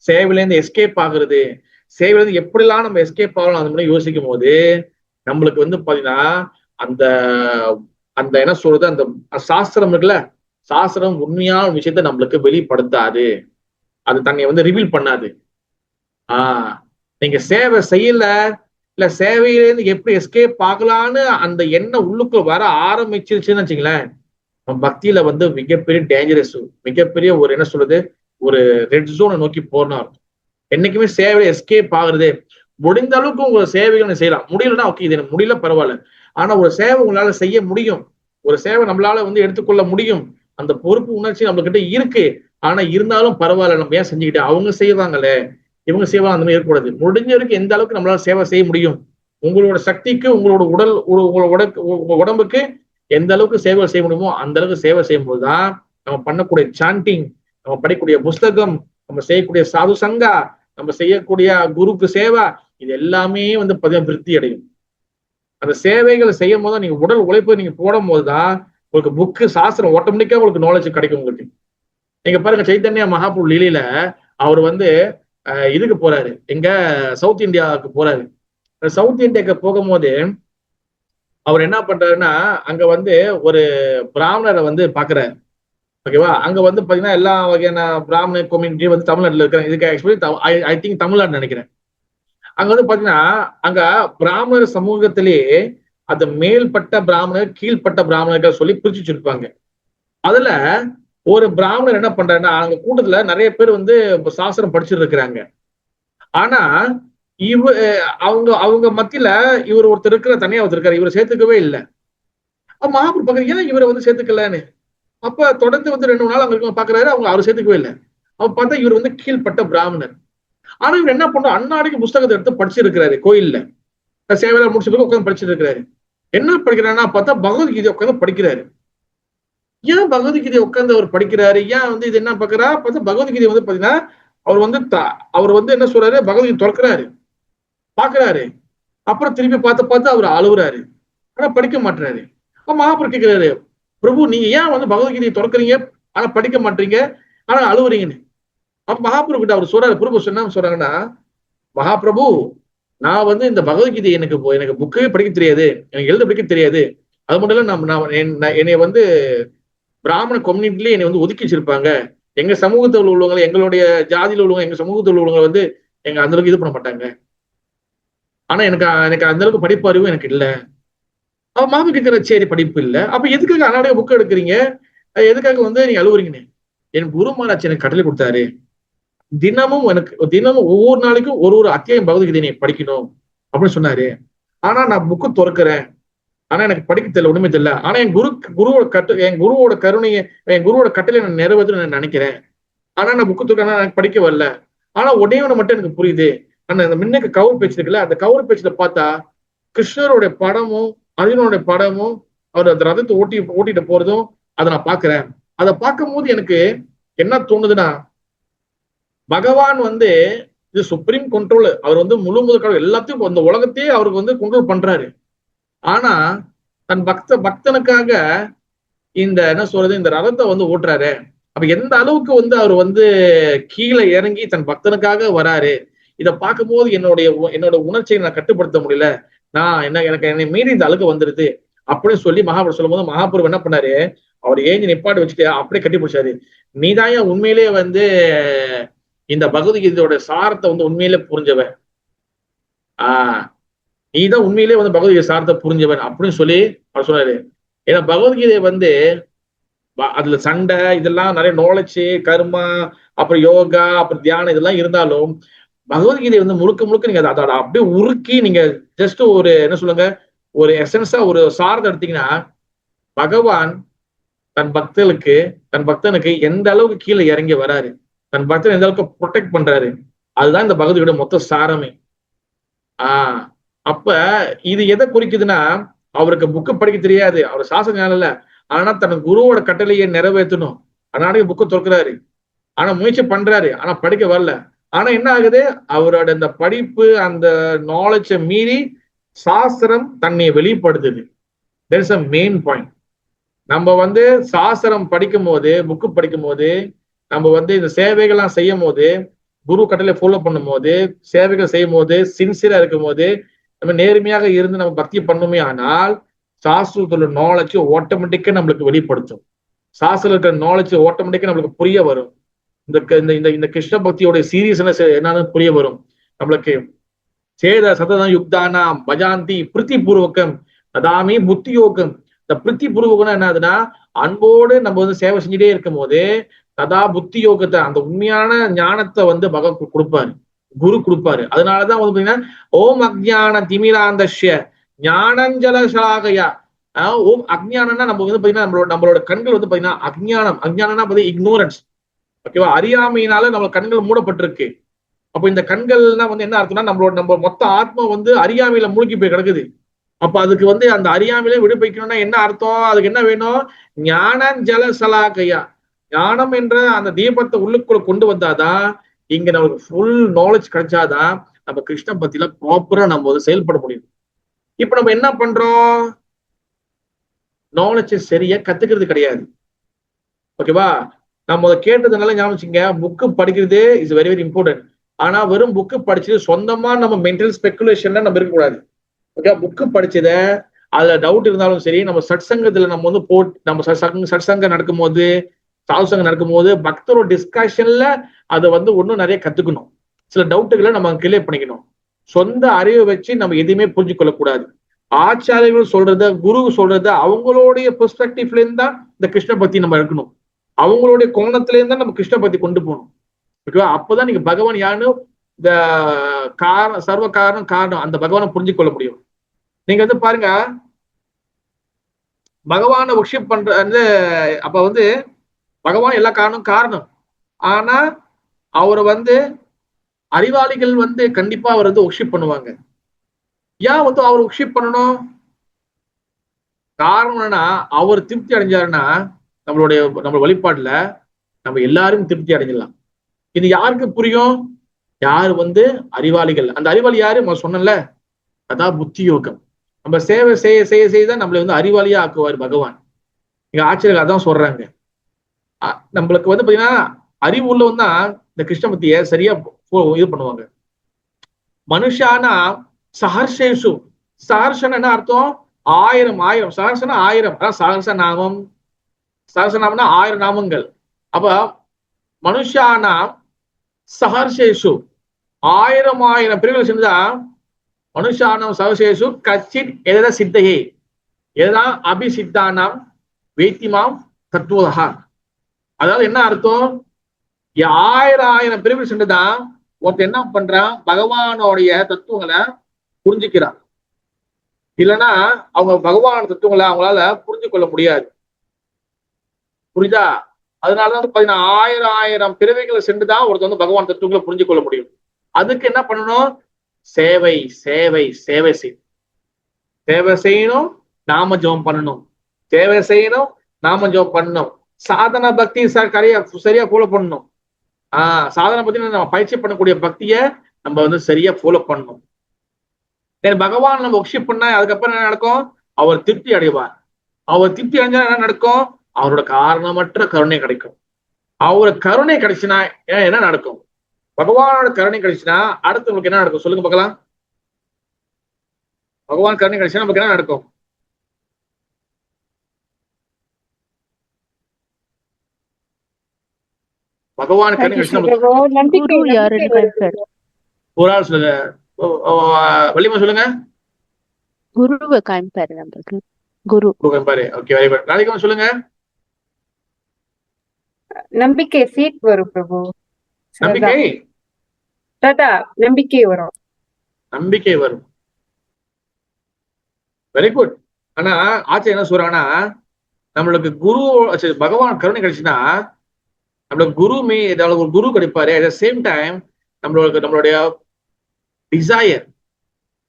Speaker 1: சேவையில இருந்து எஸ்கேப் ஆகுறது, சேவையில இருந்து எப்படிலாம் நம்ம எஸ்கேப் ஆகலாம் அந்த மாதிரி யோசிக்கும் போது நம்மளுக்கு வந்து பாத்தீங்கன்னா அந்த அந்த என்ன சொல்றது, அந்த சாஸ்திரம் இருக்குல்ல, சாஸ்திரம் உண்மையான விஷயத்த நம்மளுக்கு வெளிப்படுத்தாது, அது தன்னை வந்து ரிவீல் பண்ணாது. நீங்க சேவை செய்யல, இல்ல சேவையிலேருந்து எப்படி எஸ்கேப் ஆகலான்னு அந்த எண்ணம் உள்ளுக்குள்ள வர ஆரம்பிச்சிருச்சுன்னு வச்சுங்களேன், பக்தியில வந்து மிகப்பெரிய டேஞ்சரஸ், மிகப்பெரிய ஒரு என்ன சொல்றது, ஒரு ரெட் ஜோனை நோக்கி போறணும். என்னைக்குமே சேவையில எஸ்கேப் ஆகுறது. முடிந்த அளவுக்கு உங்க சேவைகளை செய்யலாம், முடியலன்னா ஓகே இது எனக்கு முடியல பரவாயில்ல, ஆனா ஒரு சேவை உங்களால செய்ய முடியும், ஒரு சேவை நம்மளால வந்து எடுத்துக்கொள்ள முடியும், அந்த பொறுப்பு உணர்ச்சி நம்ம கிட்ட இருக்கு. ஆனா இருந்தாலும் பரவாயில்ல, நம்ம ஏன் செஞ்சுக்கிட்டு அவங்க செய்வாங்களே இவங்க செய்வாங்க அந்த மாதிரி இருக்கக்கூடாது. முடிஞ்ச வரைக்கும் எந்த அளவுக்கு நம்மளால சேவை செய்ய முடியும், உங்களோட சக்திக்கு உங்களோட உடல் உங்க உடம்புக்கு எந்த அளவுக்கு சேவை செய்ய முடியுமோ அந்த அளவுக்கு சேவை செய்யும் போதுதான் நம்ம பண்ணக்கூடிய சாண்டிங், நம்ம படிக்கக்கூடிய புஸ்தகம், நம்ம செய்யக்கூடிய சாது சங்கா, நம்ம செய்யக்கூடிய குருக்கு சேவா, இது எல்லாமே வந்து விருத்தி அடையும். அந்த சேவைகளை செய்யும் போது நீங்க உடல் உழைப்பு நீங்க போடும் போதுதான் உங்களுக்கு புக்கு சாஸ்திரம் ஆட்டோமேட்டிக்கா உங்களுக்கு நாலேஜ் கிடைக்கும். உங்களுக்கு நீங்க பாருங்க, சைத்தன்யா மகாபுரு லீலையில அவர் வந்து இதுக்கு போறாரு, எங்க சவுத் இந்தியாவுக்கு போறாரு. சவுத் இந்தியாவுக்கு போகும்போது அவர் என்ன பண்றாருன்னா, அங்க வந்து ஒரு பிராமணரை வந்து பாக்குறாரு. ஓகேவா, அங்க வந்து பாத்தீங்கன்னா எல்லா வகையான பிராமண கம்யூனிட்டி வந்து தமிழ்நாட்டுல இருக்காங்க. இதுக்கு ஆக்சுவலி ஐ திங்க் தமிழ்நாடு நினைக்கிறேன். அங்க வந்து பாத்தீங்கன்னா அங்க பிராமணர் சமூகத்திலேயே அந்த மேல்பட்ட பிராமணர் கீழ்பட்ட பிராமணர்கள் சொல்லி பிரிச்சு வச்சிருப்பாங்க. அதுல ஒரு பிராமணர் என்ன பண்றாருன்னா, அங்க கூட்டத்துல நிறைய பேர் வந்து சாஸ்திரம் படிச்சுட்டு இருக்கிறாங்க. ஆனா அவங்க அவங்க மத்தியில இவர் ஒருத்தர் இருக்கிற, தனியா ஒருத்தர் இருக்காரு, இவரை சேர்த்துக்கவே இல்லை. மகாபுரு பாக்குறீங்க ஏன் இவரை வந்து சேர்த்துக்கலன்னு. அப்ப தொடர்ந்து வந்து 2 நாள் அங்க பாக்குறாரு, அவங்க அவரை சேர்த்துக்கவே இல்லை. அப்ப பார்த்தா இவர் வந்து கீழ்பட்ட பிராமணர். ஆனா இவர் என்ன பண்ற, அன்னாடிக்கு புஸ்தகத்தை எடுத்து படிச்சிருக்கிறாரு, கோயில்ல சேவையில முடிச்ச பிறகு உட்காந்து படிச்சுட்டு இருக்கிறாரு. என்ன படிக்கிறாருன்னா பார்த்தா பகவத்கீதை உட்காந்து படிக்கிறாரு. ஏன் பகவத்கீதை உட்காந்து அவர் படிக்கிறாரு, ஏன் வந்து இது என்ன பாக்குறா பார்த்தா பகவத்கீதை வந்து பாத்தீங்கன்னா அவர் வந்து என்ன சொல்றாரு, பகவத்கீதை திறக்கிறாரு, பாக்குறாரு, அப்புறம் திருப்பி பார்த்து அவர் அழுகுறாரு, ஆனா படிக்க மாட்டாரு. அப்ப மகாபுரு கேட்கிறாரு, பிரபு நீங்க ஏன் வந்து பகவத்கீதையை திறக்கிறீங்க ஆனா படிக்க மாட்டீங்க, ஆனா அழுவுறீங்கன்னு. அப்ப மகாபிரபு கிட்ட அவர் சொல்றாரு, பிரபு என்ன சொல்றாங்கன்னா, மகாபிரபு நான் வந்து இந்த பகவத்கீதை எனக்கு புக்கே படிக்க தெரியாது, எனக்கு எழுத படிக்க தெரியாது, அது மட்டும் இல்ல என்னை வந்து பிராமண கம்யூனிட்டிலே என்னை வந்து ஒதுக்கி வச்சிருப்பாங்க, எங்க சமூகத்தில் உள்ளவங்க, எங்களுடைய ஜாதியில் உள்ளவங்க, எங்க சமூகத்தில் உள்ளவங்க வந்து எங்க அந்த அளவுக்கு இது பண்ண மாட்டாங்க, ஆனா எனக்கு அந்த அளவுக்கு படிப்பு அறிவும் எனக்கு இல்லை. அவ மாமி கேட்கிற, சரி படிப்பு இல்லை, அப்ப எதுக்காக அன்னாடைய புக் எடுக்கிறீங்க, எதுக்காக வந்து நீங்க அழுவுறீங்கன்னு. என் குரு மகாராஜ் எனக்கு கட்டளை கொடுத்தாரு, தினமும் ஒவ்வொரு நாளைக்கும் ஒரு அத்தியாயம் பகவத்கீதை நீ படிக்கணும் அப்படின்னு சொன்னாரு. ஆனா நான் புக்கு திறக்கிறேன், ஆனா எனக்கு படிக்க தெரியல, ஒண்ணுமே தெரியல. ஆனா என் குருவோட கருணையை, என் குருவோட கட்டளை நான் நிறைவேற்ற நான் நினைக்கிறேன். ஆனா நான் புக்கு திறக்க எனக்கு படிக்க வரல. ஆனா உடனே மட்டும் எனக்கு புரியுது, அந்த முன்னுக்கு கவர் பேச்சு இருக்குல்ல, அந்த கவர் பேச்சுல பார்த்தா கிருஷ்ணருடைய படமும் அர்ஜுனனுடைய படமும் அவர் அந்த ரதத்தை ஓட்டிட்டு போறதும் அதை நான் பாக்குறேன். அதை பார்க்கும் போது எனக்கு என்ன தோணுதுன்னா, பகவான் வந்து இது சுப்ரீம் கண்ட்ரோல், அவர் வந்து முழு எல்லாத்தையும் அந்த உலகத்தையே அவருக்கு வந்து கண்ட்ரோல் பண்றாரு. ஆனா தன் பக்தனுக்காக இந்த என்ன சொல்றது, இந்த ரதத்தை வந்து ஓட்டுறாரு. அப்ப எந்த அளவுக்கு வந்து அவர் வந்து கீழே இறங்கி தன் பக்தனுக்காக வராரு. இதை பார்க்கும்போது என்னோட உணர்ச்சியை நான் கட்டுப்படுத்த முடியல, நான் என்னை மீறி இந்த அளவுக்கு வந்துருது அப்படின்னு சொல்லி மகாபுரு சொல்லும் போது மகாபுரு என்ன பண்ணாரு, அவர் ஏஞ்சி நிப்பாட்டு வச்சுட்டு அப்படியே கட்டி பிடிச்சாரு. நீதான் உண்மையிலேயே வந்து இந்த பகவத்கீதையோட சாரத்தை வந்து உண்மையிலே புரிஞ்சவன், நீதான் உண்மையிலே வந்து பகவத்கீதை சாரத்தை புரிஞ்சவன் அப்படின்னு சொல்லி அவர் சொன்னாரு. ஏன்னா பகவத்கீதை வந்து அதுல சண்டை இதெல்லாம் நிறைய நாலேஜ், கர்மா, அப்புறம் யோகா, அப்புறம் தியானம் இதெல்லாம் இருந்தாலும் பகவத்கீதை வந்து முழுக்க நீங்க அதோட அப்படியே உருக்கி நீங்க ஜஸ்ட் ஒரு என்ன சொல்லுங்க, ஒரு எசன்ஸா ஒரு சாரத்தை எடுத்தீங்கன்னா, பகவான் தன் பக்தனுக்கு எந்த அளவுக்கு கீழே இறங்கி வராரு, தன் பக்தன் எந்த அளவுக்கு ப்ரொடெக்ட் பண்றாரு, அதுதான் இந்த பகவத்கீதை மொத்த சாரமே. அப்ப இது எதை குறிக்குதுன்னா, அவருக்கு புக்கு படிக்க தெரியாது, அவர் சாஸ்திர ஞானம் இல்ல, ஆனா தன் குருவோட கட்டளையை நிறைவேற்றணும், அதனால புக்கு திறக்கிறாரு, ஆனா முயற்சி பண்றாரு, ஆனா படிக்க வரல. ஆனா என்ன ஆகுது, அவரோட இந்த படிப்பு அந்த நாலேஜை மீறி சாஸ்திரம் தன்னை வெளிப்படுத்துது. There is a main point. நம்ம சாஸ்திரம் படிக்கும் போது, புக்கு படிக்கும் போது, நம்ம இந்த சேவைகள்லாம் செய்யும் போது, குரு கட்டளை ஃபாலோ பண்ணும் போது, சேவைகள் செய்யும் போது, சின்சியரா இருக்கும் போது, நம்ம நேர்மையாக இருந்து நம்ம பக்தி பண்ணுமே ஆனால் சாஸ்திரத்தோட நாலேஜ் ஆட்டோமேட்டிக்கா நம்மளுக்கு வெளிப்படுத்தும். சாஸ்திரம் இருக்கிற நாலேஜ் ஆட்டோமேட்டிக்கா நம்மளுக்கு புரிய வரும். இந்த கிருஷ்ண பக்தியோட சீரியஸ்னஸ் என்னன்னு புரிய வரும் நம்மளுக்கு. சேத சததம் யுக்தானாம் பஜாந்தி பிரித்தி பூர்வகம் அதாமி புத்தி யோகம். இந்த பிரித்தி பூர்வகம் என்னதுன்னா, அன்போடு நம்ம சேவை செஞ்சுட்டே இருக்கும் போது ததா புத்தி யோகத்தை, அந்த உண்மையான ஞானத்தை பகவான் கொடுப்பாரு, குரு கொடுப்பாரு. அதனாலதான் பாத்தீங்கன்னா ஓம் அஜ்ஞான திமிராந்தஷ்ய ஞானஞ்சலசாகையா. ஓம் அஜ்ஞானம்னா நம்ம பாத்தீங்கன்னா நம்மளோட கண்கள் பாத்தீங்கன்னா அஜ்ஞானம்னா இக்னோரன்ஸ், ஓகேவா, அறியாமையினால நம்ம கண்கள் மூடப்பட்டிருக்கு. அப்ப இந்த கண்கள்னா என்ன அர்த்தம்னா, நம்ம மொத்த ஆத்மா அறியாமையில மூழ்கி போய் கிடக்குது. அப்ப அதுக்கு அந்த அறியாமையில விடுபைக்கணும்னா என்ன அர்த்தம், அதுக்கு என்ன வேணும், ஞானஞ்சல சலாகையா, ஞானம் என்ற அந்த தீபத்தை உள்ளுக்குள்ள கொண்டு வந்தாதான் இங்க நம்மளுக்கு ஃபுல் நாலேஜ் கிடைச்சாதான் நம்ம கிருஷ்ண பக்தியில ப்ராப்பரா நம்ம செயல்பட முடியும். இப்ப நம்ம என்ன பண்றோம், நாலேஜ் சரியா கத்துக்கிறது கிடையாது, ஓகேவா. நம்ம கேட்டதுனால ஞாபகிங்க, புக்கு படிக்கிறது இஸ் வெரி வெரி இம்பார்ட்டன்ட். ஆனா வெறும் புக்கு படிச்சது சொந்தமா நம்ம மென்டல் ஸ்பெகுலேஷன்ல நம்ம இருக்கக்கூடாது, ஓகே. புக்கு படிச்சத அதுல டவுட் இருந்தாலும் சரி, நம்ம சட்சங்கத்துல நம்ம போட்டு நம்ம சட்சங்கம் நடக்கும்போது, சாதுசங்கம் நடக்கும்போது பக்தரோட டிஸ்கஷன்ல அதை ஒன்னும் நிறைய கத்துக்கணும். சில டவுட்டுகளை நம்ம கிளியர் பண்ணிக்கணும். சொந்த அறிவை வச்சு நம்ம எதுவுமே புரிஞ்சு கொள்ளக்கூடாது. ஆச்சாரியர்கள் சொல்றத, குரு சொல்றத அவங்களுடைய பெர்ஸ்பெக்டிவ்ல இருந்தா இந்த கிருஷ்ண பக்தி நம்ம இருக்கணும், அவங்களுடைய கோணத்துல இருந்தா நம்ம கிருஷ்ண பக்தி கொண்டு போகணும், ஓகேவா. அப்பதான் நீங்க பகவான் யாரு, இந்த சர்வ காரணம் அந்த பகவானை புரிஞ்சு கொள்ள முடியும். நீங்க பாருங்க, பகவானை வொர்ஷிப் பண்ற அப்ப பகவான் எல்லா காரணம். ஆனா அவரை அறிவாளிகள் கண்டிப்பா அவர் வொர்ஷிப் பண்ணுவாங்க. ஏன் அவர் வொர்ஷிப் பண்ணணும், காரணம் என்னன்னா, அவர் திருப்தி அடைஞ்சாருன்னா நம்ம வழிபாட்டுல நம்ம எல்லாரும் திருப்தி அடைஞ்சிடலாம். இது யாருக்கு புரியும், யாரு அறிவாளிகள். அந்த அறிவாளி யாரு, நம்ம சொன்னல, அதான் புத்தி யோகம். நம்ம சேவை செய்ய செய்தான் நம்மளை அறிவாளியா ஆக்குவார் பகவான். இங்க ஆச்சரியம் அதான் சொல்றாங்க. நம்மளுக்கு பாத்தீங்கன்னா அறிவு உள்ளவன் தான் இந்த கிருஷ்ண பக்தியை சரியா இது பண்ணுவாங்க. மனுஷானா சஹர்ஷேஷு, சஹர்ஷன் என்ன அர்த்தம், ஆயிரம், சஹர்ஷனா 1000, சஹர்ஷநாமம், சஹர்ஷநாமம்னா 1000 நாமங்கள். அப்ப மனுஷானா சஹர்ஷேஷு 1000 பிரிவுகள் செஞ்சா மனுஷானம் சஹர்ஷேஷு கச்சித் எத சித்தையே எதான் அபிசித்தானாம் வேத்திமாம் தத்துவதா. அதாவது என்ன அர்த்தம், 1000 பிரிவுகள் சென்றுதான் ஒருத்தர் என்ன பண்றான், பகவானோடைய தத்துவங்களை புரிஞ்சுக்கிறான். இல்லைன்னா அவங்க பகவான தத்துவங்களை அவங்களால புரிஞ்சு கொள்ள முடியாது, புரியுதா. அதனாலதான் 1000 பிறவைகளை சென்றுதான் ஒருத்தர் பகவான் தத்துவங்களை புரிஞ்சு கொள்ள முடியும். அதுக்கு என்ன பண்ணணும், சேவை சேவை சேவை செய்யணும், சேவை செய்யணும், நாம ஜெபம் பண்ணணும், சேவை செய்யணும், நாம ஜெபம் பண்ணணும். சாதன பக்தி சரியா ஃபாலோ பண்ணணும். சாதன பக்தி நம்ம பயிற்சி பண்ணக்கூடிய பக்திய நம்ம சரியா ஃபாலோ பண்ணணும். பகவான் நம்ம வொர்ஷிப் பண்ணா அதுக்கப்புறம் என்ன நடக்கும், அவர் திருப்தி அடைவார். அவர் திருப்தி அடைஞ்சா என்ன நடக்கும், அவரோட காரணமற்ற கருணை கிடைக்கும். அவரோட கருணை கிடைச்சுன்னா என்ன நடக்கும், பகவானோட கருணை கிடைச்சுன்னா அடுத்து நமக்கு என்ன நடக்கும் சொல்லுங்க பார்க்கலாம். பகவான் கருணை கிடைச்சுன்னா நமக்கு என்ன நடக்கும், பகவான் கருணை கிடைச்சுன்னா ஒரு ஆள் சொல்லுங்க, வள்ளிமா சொல்லுங்க.
Speaker 9: குருவை காமிப்பாரு நம்மளுக்கு, குரு
Speaker 1: காமிப்பாரு. Okay, very good. நாளைக்கு சொல்லுங்க.
Speaker 9: நம்பிக்கை சீட் வரும் பிரபு,
Speaker 1: நம்பிக்கை
Speaker 9: நம்பிக்கை வரும்,
Speaker 1: நம்பிக்கை வரும். Very good. ஆனா ஆச்சரியம் என்ன சொல்றாங்கன்னா, நம்மளுக்கு குரு பகவான் கருணை கிடைச்சுன்னா நம்மளுக்கு ஒரு குரு கிடைப்பாரு. அட் த சேம் டைம் நம்மளுடைய டிசையர்,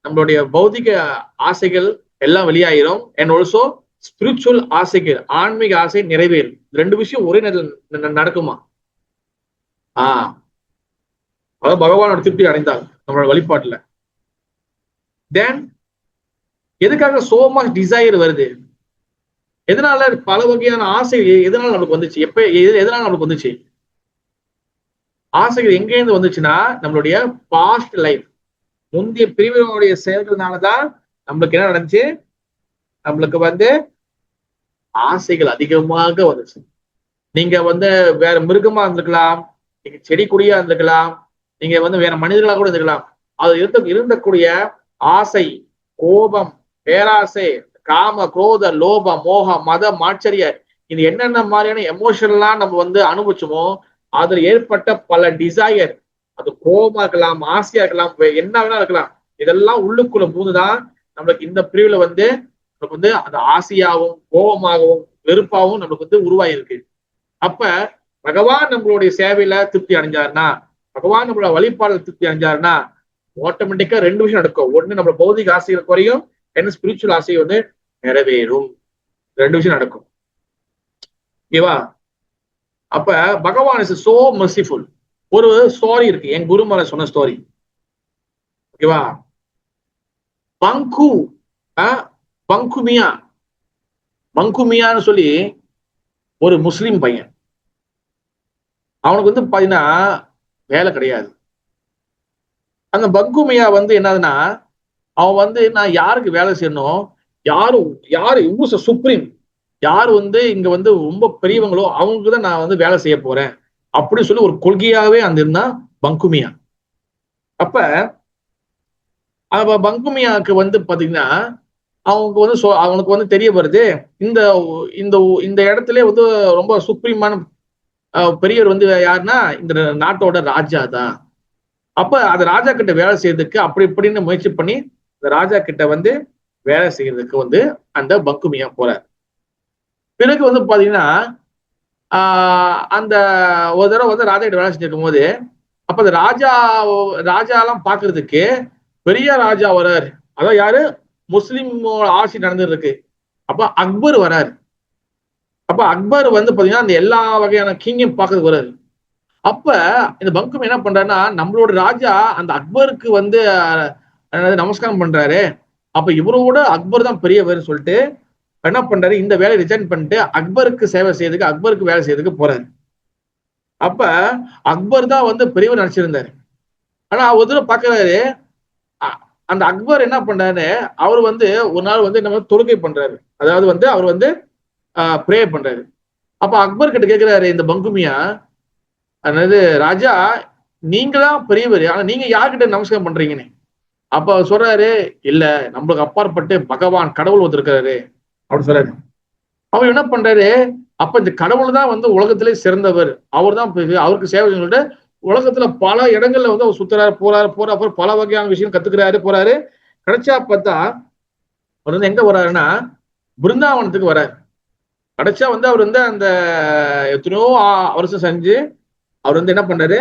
Speaker 1: நம்மளுடைய பௌதிக ஆசைகள் எல்லாம் வெளியாயிரும். அண்ட் ஆல்சோ ஸ்பிரிச்சுவல் ஆசைகள், ஆன்மீக ஆசை நிறைவேறும். 2 விஷயம் ஒரே நேரத்தில் நடக்குமா? அதாவது பகவானோட திருப்தி அடைந்தாங்க நம்மளோட வழிபாட்டுல. தென் எதுக்காக சோ மச் டிசைர் வருது? எதனால பல வகையான ஆசை எதனால நம்மளுக்கு வந்துச்சு? எதனால நம்மளுக்கு வந்துச்சு? ஆசைகள் எங்கேருந்து வந்துச்சுன்னா நம்மளுடைய பாஸ்ட் லைஃப், முந்தைய பிரிவினுடைய செயல்கள்னாலதான் நம்மளுக்கு என்ன நடந்துச்சு? நம்மளுக்கு வந்து ஆசைகள் அதிகமாக வந்துச்சு. நீங்க வந்து வேற மிருகமா இருந்திருக்கலாம், நீங்க செடி கொடியா இருந்திருக்கலாம், நீங்க வந்து வேற மனிதர்களா கூட இருந்திருக்கலாம். அது இருந்தக்கூடிய ஆசை, கோபம், பேராசை, காம, குரோத, லோபம், மோகம், மதம், ஆச்சரிய, இது என்னென்ன மாதிரியான எமோஷன்லாம் நம்ம வந்து அனுபவிச்சோமோ அதுல ஏற்பட்ட பல டிசையர், அது கோபமா இருக்கலாம், ஆசையா இருக்கலாம், என்ன வேணா இருக்கலாம், இதெல்லாம் உள்ளுக்குள்ள போதுதான் நம்மளுக்கு இந்த பிரிவுல வந்து நமக்கு வந்து அந்த ஆசையாகவும் கோபமாகவும் வெறுப்பாகவும் நம்மளுக்கு வந்து உருவாயிருக்கு. அப்ப பகவான் நம்மளுடைய சேவையில திருப்தி அடைஞ்சாருன்னா, பகவான் நம்மளோட வழிபாடுல திருப்தி அடைஞ்சாருன்னா ஆட்டோமேட்டிக்கா 2 விஷயம் நடக்கும். ஒண்ணு, நம்ம பௌதிக ஆசைகள் குறையும், என்ன ஸ்பிரிச்சுவல் ஆசை வந்து நிறைவேறும். 2 விஷயம் நடக்கும். ஓகேவா? அப்ப பகவான் இஸ் சோ மெர்சிஃபுல். ஒரு ஸ்டோரி இருக்கு, என் குருமார சொன்ன ஸ்டோரி. ஓகேவா? பங்குமியான்னு சொல்லி ஒரு முஸ்லிம் பையன். அவனுக்கு வந்து பாத்தீங்கன்னா வேலை கிடையாது. அந்த பங்குமியா வந்து என்னதுன்னா, அவன் வந்து நான் யாருக்கு வேலை செய்யணும், யாரு சுப்ரீம், யார் வந்து இங்க வந்து ரொம்ப பெரியவங்களோ அவங்களுக்கு தான் நான் வந்து வேலை செய்ய போறேன் அப்படின்னு சொல்லி ஒரு கொள்கையாவே அந்த இருந்தா பங்குமியா. அப்ப பங்குமியாவுக்கு வந்து பாத்தீங்கன்னா அவனுக்கு வந்து தெரிய வருது, இந்த இந்த இந்த இடத்துல வந்து ரொம்ப சுப்ரீமான பெரியவர் வந்து யாருன்னா இந்த நாட்டோட ராஜா தான். அப்ப அந்த ராஜா கிட்ட வேலை செய்யறதுக்கு அப்படி இப்படின்னு முயற்சி பண்ணி இந்த ராஜா கிட்ட வந்து வேலை செய்யறதுக்கு வந்து அந்த பங்குமியா போறார். பிறகு வந்து பாத்தீங்கன்னா அந்த ஒரு தடவை வந்து ராஜா கிட்ட வேலை செஞ்சிருக்கும் போது, அப்ப அந்த ராஜாலாம் பாக்குறதுக்கு பெரிய ராஜா வர்றாரு. அதான் யாரு? முஸ்லிம் ஆட்சி நடந்துட்டு இருக்கு. அப்ப அக்பர் வராரு. அப்ப அக்பர் வந்து பாத்தீங்கன்னா அந்த எல்லா வகையான கிங்கையும் பார்க்கறதுக்கு வர்றாரு. அப்ப இந்த பங்கும் என்ன பண்றாருன்னா, நம்மளோட ராஜா அந்த அக்பருக்கு வந்து நமஸ்காரம் பண்றாரு, அப்ப இவரோட அக்பர் தான் பெரியவர் சொல்லிட்டு என்ன பண்றாரு, இந்த வேலையை ரிசைன் பண்ணிட்டு அக்பருக்கு சேவை செய்யறதுக்கு, அக்பருக்கு வேலை செய்யறதுக்கு போறாரு. அப்ப அக்பர் தான் வந்து பெரியவர் நினைச்சிருந்தாரு. ஆனா ஒரு தடவை பாக்குறாரு, அந்த அக்பர் என்ன பண்றாரு, அவர் வந்து ஒரு நாள் வந்து நம்ம தொழுகை பண்றாரு, அதாவது வந்து அவர் வந்து ப்ரே பண்றாரு. அப்ப அக்பர் கிட்ட கேட்கிறாரு இந்த பங்குமியா, அதாவது ராஜா நீங்க தான் பெரியவர், ஆனா நீங்க யார்கிட்ட நமஸ்காரம் பண்றீங்கன்னு. அப்ப அவர் சொல்றாரு, இல்ல நம்மளுக்கு அப்பாற்பட்டு பகவான் கடவுள் வந்திருக்காரு அப்படின்னு சொல்றாரு. அவர் என்ன பண்றாரு, அப்ப இந்த கடவுள் தான் வந்து உலகத்திலே சிறந்தவர், அவர் தான் அவருக்கு சேவை சொல்லிட்டு உலகத்துல பல இடங்கள்ல வந்து அவர் சுத்துறாரு, போறாரு, அப்புறம் பல வகையான விஷயம் கத்துக்கிறாரு, போறாரு. கிடைச்சா பார்த்தா அவர் வந்து எங்க வர்றாருன்னா பிருந்தாவனத்துக்கு வர்றாரு. கிடைச்சா வந்து அவர் வந்து அந்த எத்தனையோ வருஷம் செஞ்சு அவர் வந்து என்ன பண்றாரு,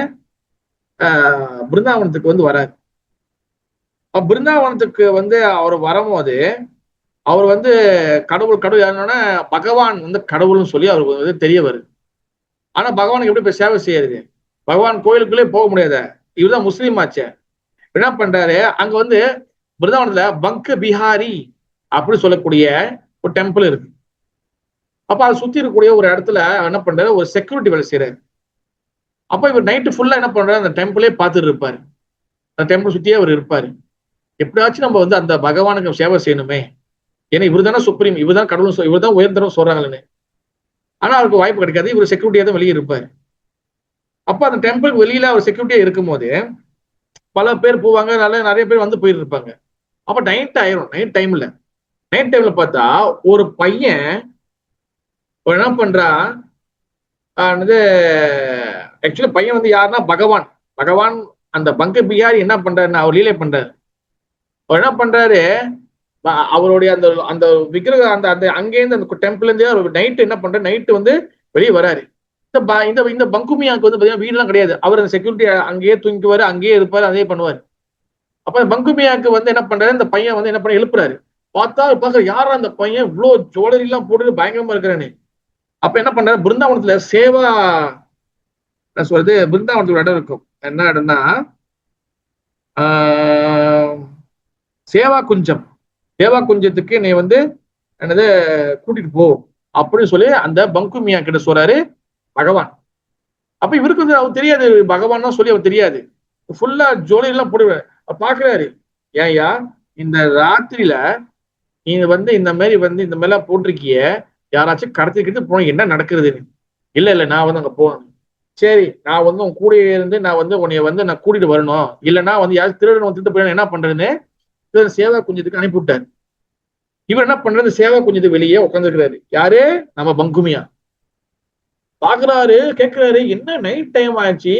Speaker 1: பிருந்தாவனத்துக்கு வந்து வர்றாரு. பிருந்தாவனத்துக்கு வந்து அவர் வரும்போது அவர் வந்து கடவுள் யாருன்னா பகவான் வந்து கடவுள்னு சொல்லி அவருக்கு வந்து தெரிய வருது. ஆனா பகவானுக்கு எப்படி போய் சேவை செய்யறது, பகவான் கோயிலுக்குள்ளே போக முடியாத, இவர்தான் முஸ்லீம் ஆச்சே. என்ன பண்றாரு, அங்க வந்து பிருந்தாவனத்துல பங்க பிஹாரி அப்படி சொல்லக்கூடிய ஒரு டெம்பிள் இருக்கு. அப்ப அதை சுத்தி இருக்கக்கூடிய ஒரு இடத்துல என்ன பண்றாரு, ஒரு செக்யூரிட்டி வேலை செய்யறாரு. அப்ப இவர் நைட்டு ஃபுல்லா என்ன பண்றாரு, அந்த டெம்பிளே பார்த்துட்டு இருப்பாரு, அந்த டெம்பிள் சுத்தியே அவர் இருப்பாரு. எப்படியாச்சும் நம்ம வந்து அந்த பகவானுக்கு சேவை செய்யணுமே, ஏன்னா இவர் தானே சுப்ரீம், இவர் தான் கடவுள், இவர் தான் உயர்ந்தரம் சொல்றாங்கன்னு. ஆனா அவருக்கு வாய்ப்பு கிடைக்காது, இவர் செக்யூரிட்டியா தான் வெளியே இருப்பாரு. அப்ப அந்த டெம்பிள் வெளியில அவர் செக்யூரிட்டியா இருக்கும் போது பல பேர் போவாங்க, நிறைய பேர் வந்து போயிட்டு இருப்பாங்க. அப்ப நைட் ஆயிரும், நைட் டைம்ல பார்த்தா ஒரு பையன் என்ன பண்றான், ஆக்சுவலி பையன் வந்து யாருன்னா பகவான் அந்த பங்க பிஹாரி என்ன பண்றாருன்னா அவர் லீலை பண்றாரு. அவர் என்ன பண்றாரு, அவருடைய அந்த அந்த விக்கிரகம் அந்த அந்த அங்கேருந்து அந்த டெம்பிள் இருந்து அவர் நைட்டு என்ன பண்றாரு, நைட்டு வந்து வெளியே வராரு. இந்த பங்குமியாவுக்கு வந்து பாத்தீங்கன்னா வீடுலாம் கிடையாது, அவர் அந்த செக்யூரிட்டி அங்கேயே தூங்கிக்குவாரு, அங்கேயே இருப்பாரு, அதே பண்ணுவாரு. அப்ப பங்குமியாக்கு வந்து என்ன பண்றாரு, இந்த பையன் வந்து என்ன பண்ண எழுப்புறாரு. பார்க்க யாரா அந்த பையன் இவ்வளவு ஜுவல்லரி எல்லாம் போட்டு பயங்கரமா இருக்கிறானே. அப்ப என்ன பண்றாரு, பிருந்தாவனத்துல சேவா என்ன சொல்றது, பிருந்தாவனத்துல இடம் இருக்கும். என்ன இடம்னா சேவா குஞ்சம். சேவா குஞ்சத்துக்கு நீ வந்து என்னது கூட்டிட்டு போ அப்படின்னு சொல்லி அந்த பங்குமியா கிட்ட சொல்றாரு பகவான். அப்ப இவருக்கு வந்து அவர் தெரியாது, பகவான் சொல்லி அவர் தெரியாது. ஃபுல்லா ஜோலி எல்லாம் போடுவார். பாக்குறாரு, ஏன்யா இந்த ராத்திரியில நீ வந்து இந்த மாதிரி வந்து இந்த மாதிரிலாம் போட்டிருக்கிய, யாராச்சும் கடத்திக்கிட்டு போன என்ன நடக்குதுன்னு. இல்ல நான் வந்து அங்க போகணும். சரி, நான் வந்து உன் கூட இருந்து நான் வந்து உன்னைய வந்து நான் கூட்டிட்டு வரணும், இல்லைன்னா வந்து யாரும் திருடன் வந்துட்டு போய் என்ன பண்றதுன்னு சேவா குஞ்சத்துக்கு அனுப்பிவிட்டாரு. இவர் என்ன பண்றது, சேவா குஞ்சத்துக்கு வெளியே உட்காந்துருக்கிறாரு. யாரு, நம்ம பங்குமியா. பாக்குறாரு, கேட்கிறாரு, என்ன நைட் டைம் ஆயிடுச்சு,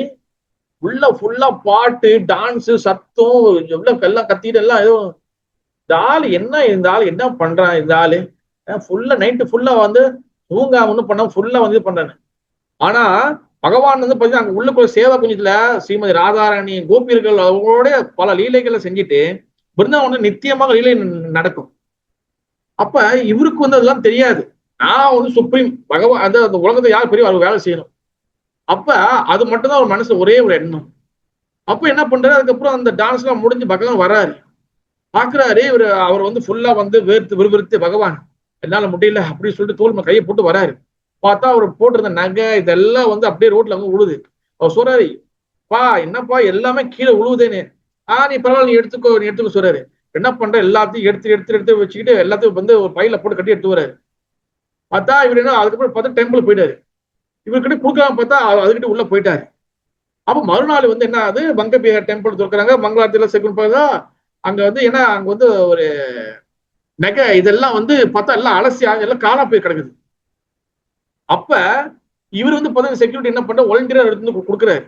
Speaker 1: உள்ள ஃபுல்லா பாட்டு டான்ஸ் சத்தம் எல்லாம் கத்திட்டு எல்லாம் ஏதோ இந்த ஆள் என்ன பண்றான் இந்த ஆளு, ஃபுல்லா நைட்டு ஃபுல்லா வந்து தூங்காம ஒன்னும் பண்ண ஃபுல்லா வந்து பண்றானு. ஆனா பகவான் வந்து பாத்தீங்கன்னா அங்க உள்ளுக்குள்ள சேவா குஞ்சத்துல ஸ்ரீமதி ராதாராணி கோபியர்கள் அவங்களோட பல லீலைகளை செஞ்சுட்டு பிருந்தாவனம் நித்தியமாக லீலை நடக்கும். அப்ப இவருக்கு வந்து அதெல்லாம் தெரியாது. நான் வந்து சுப்ரீம் பகவான், அந்த உலகத்தை யார் பெரிய அவர் வேலை செய்யணும். அப்ப அது மட்டும் தான் அவர் மனசு ஒரே ஒரு எண்ணம். அப்ப என்ன பண்றாரு, அதுக்கப்புறம் அந்த டான்ஸ் எல்லாம் முடிஞ்சு பகவான் வராரு. பாக்குறாரு, அவர் வந்து ஃபுல்லா வந்து விறுவிறுத்து பகவான் என்னால முடியல அப்படின்னு சொல்லிட்டு தோல் கையை போட்டு வராரு. பார்த்தா அவர் போட்டிருந்த நகை இதெல்லாம் வந்து அப்படியே ரோட்ல வந்து உழுது. அவர் சொல்றாரு, என்னப்பா எல்லாமே கீழே உழுவுதேன்னு. நீ பரவாயில்ல, நீ எடுத்துக்கோ சொல்றாரு. என்ன பண்ற, எல்லாத்தையும் எடுத்து வச்சுக்கிட்டு எல்லாத்தையும் வந்து ஒரு பையில போட்டு கட்டி எடுத்து வராரு. பார்த்தா இவர் என்ன, அதுக்கப்புறம் பார்த்தா டெம்பிள் போயிட்டாரு. இவர்கிட்ட கொடுக்காம பார்த்தா அதுக்கிட்ட உள்ள போயிட்டாரு. அப்ப மறுநாள் வந்து என்ன ஆகுது, பங்கபிஹார் டெம்பிள் திறக்கிறாங்க, மங்களாத்தில செகண்ட் பார்த்தா அங்க வந்து ஏன்னா அங்க வந்து ஒரு நகை இதெல்லாம் வந்து பார்த்தா எல்லாம் அலசி எல்லாம் காணா போய் கிடக்குது. அப்ப இவர் வந்து பார்த்தா செக்யூரிட்டி என்ன பண்ற, வாலண்டியரா எடுத்து கொடுக்குறாரு.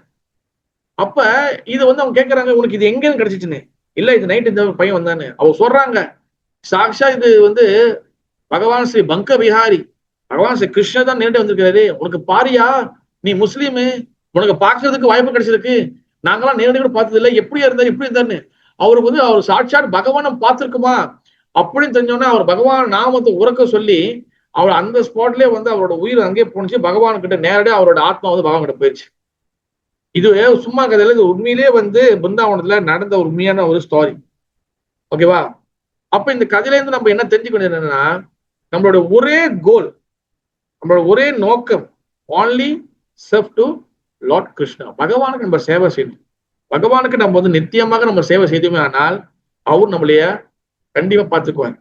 Speaker 1: அப்ப இது வந்து அவங்க கேட்கறாங்க, உனக்கு இது எங்க கிடைச்சிச்சுன்னு. இல்ல இது நைட் இந்த பையன் வந்தான்னு அவங்க சொல்றாங்க. சாக்ஷா இது வந்து பகவான் ஸ்ரீ பங்க விஹாரி, பகவான் ஸ்ரீ கிருஷ்ணர் தான் நேரிட்டு வந்திருக்காரு. உனக்கு பாரியா, நீ முஸ்லீமு, உனக்கு பாக்குறதுக்கு வாய்ப்பு கிடைச்சிருக்கு, நாங்களாம் நேரடி கூட பார்த்தது இல்லை, எப்படி இருந்தாருன்னு. அவருக்கு வந்து அவர் சாட்சாத் பகவானை பார்த்திருக்குமா அப்படின்னு தெரிஞ்சோன்னா அவர் பகவான் நாமத்தை உறக்க சொல்லி அவர் அந்த ஸ்பாட்லயே வந்து அவரோட உயிர் அங்கேயே போனுச்சு. பகவான் கிட்ட நேரடியாக அவரோட ஆத்மா வந்து பகவான் கிட்ட போயிடுச்சு. இது சும்மா கதையில, இது உண்மையிலே வந்து பிருந்தாவனத்துல நடந்த ஒரு உண்மையான ஒரு ஸ்டோரி. ஓகேவா? அப்ப இந்த கதையில இருந்து நம்ம என்ன தெரிஞ்சுக்கணும், என்னன்னா நம்மளோட ஒரே கோல், நம்மளோட ஒரே நோக்கம், only serve to Lord Krishna. பகவானுக்கு நம்ம சேவை செய்யணும். பகவானுக்கு நம்ம வந்து நித்தியமாக நம்ம சேவை செய்தோமே ஆனால் அவர் நம்மளைய கண்டிப்பா பார்த்துக்குவார்.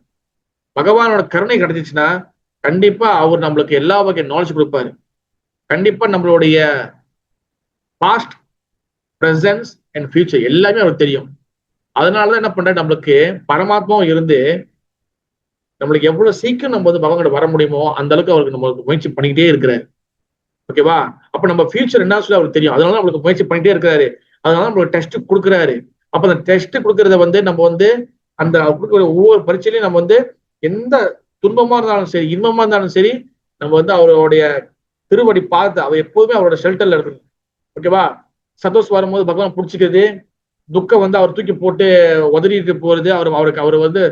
Speaker 1: பகவானோட கருணை கிடைச்சிச்சுன்னா கண்டிப்பா அவர் நம்மளுக்கு எல்லா வகை நாலேஜ் கொடுப்பாரு. கண்டிப்பா நம்மளுடைய பாஸ்ட், பிரசன்ஸ் அண்ட் ஃபியூச்சர் எல்லாமே அவருக்கு தெரியும். அதனாலதான் என்ன பண்றாரு, நம்மளுக்கு பரமாத்மாவும் இருந்து நம்மளுக்கு எவ்வளவு சீக்கிரம் நம்ம வந்து பகவான் வர முடியுமோ அந்த அளவுக்கு அவருக்கு நம்மளுக்கு முயற்சி பண்ணிக்கிட்டே இருக்கிறாரு. ஓகேவா? அப்ப நம்ம ஃபியூச்சர் என்ன சொல்லி அவருக்கு தெரியும். அதனால நம்மளுக்கு முயற்சி பண்ணிட்டே இருக்காரு. அதனால நம்மளுக்கு டெஸ்ட் கொடுக்குறாரு. அப்ப அந்த டெஸ்ட் கொடுக்கறத வந்து நம்ம வந்து அந்த ஒவ்வொரு பரீட்சையிலையும் நம்ம வந்து எந்த துன்பமா இருந்தாலும் சரி, இன்பமா இருந்தாலும் சரி, நம்ம வந்து அவருடைய திருவடி பார்த்து அவர் எப்போதுமே அவரோட ஷெல்டர்ல இருக்கணும். ஓகேவா? சந்தோஷம் வரும்போது பகவான் பிடிச்சிக்கிறது, துக்கம் வந்து அவர் தூக்கி போட்டு உதறிட்டு போறது, அவர் வந்து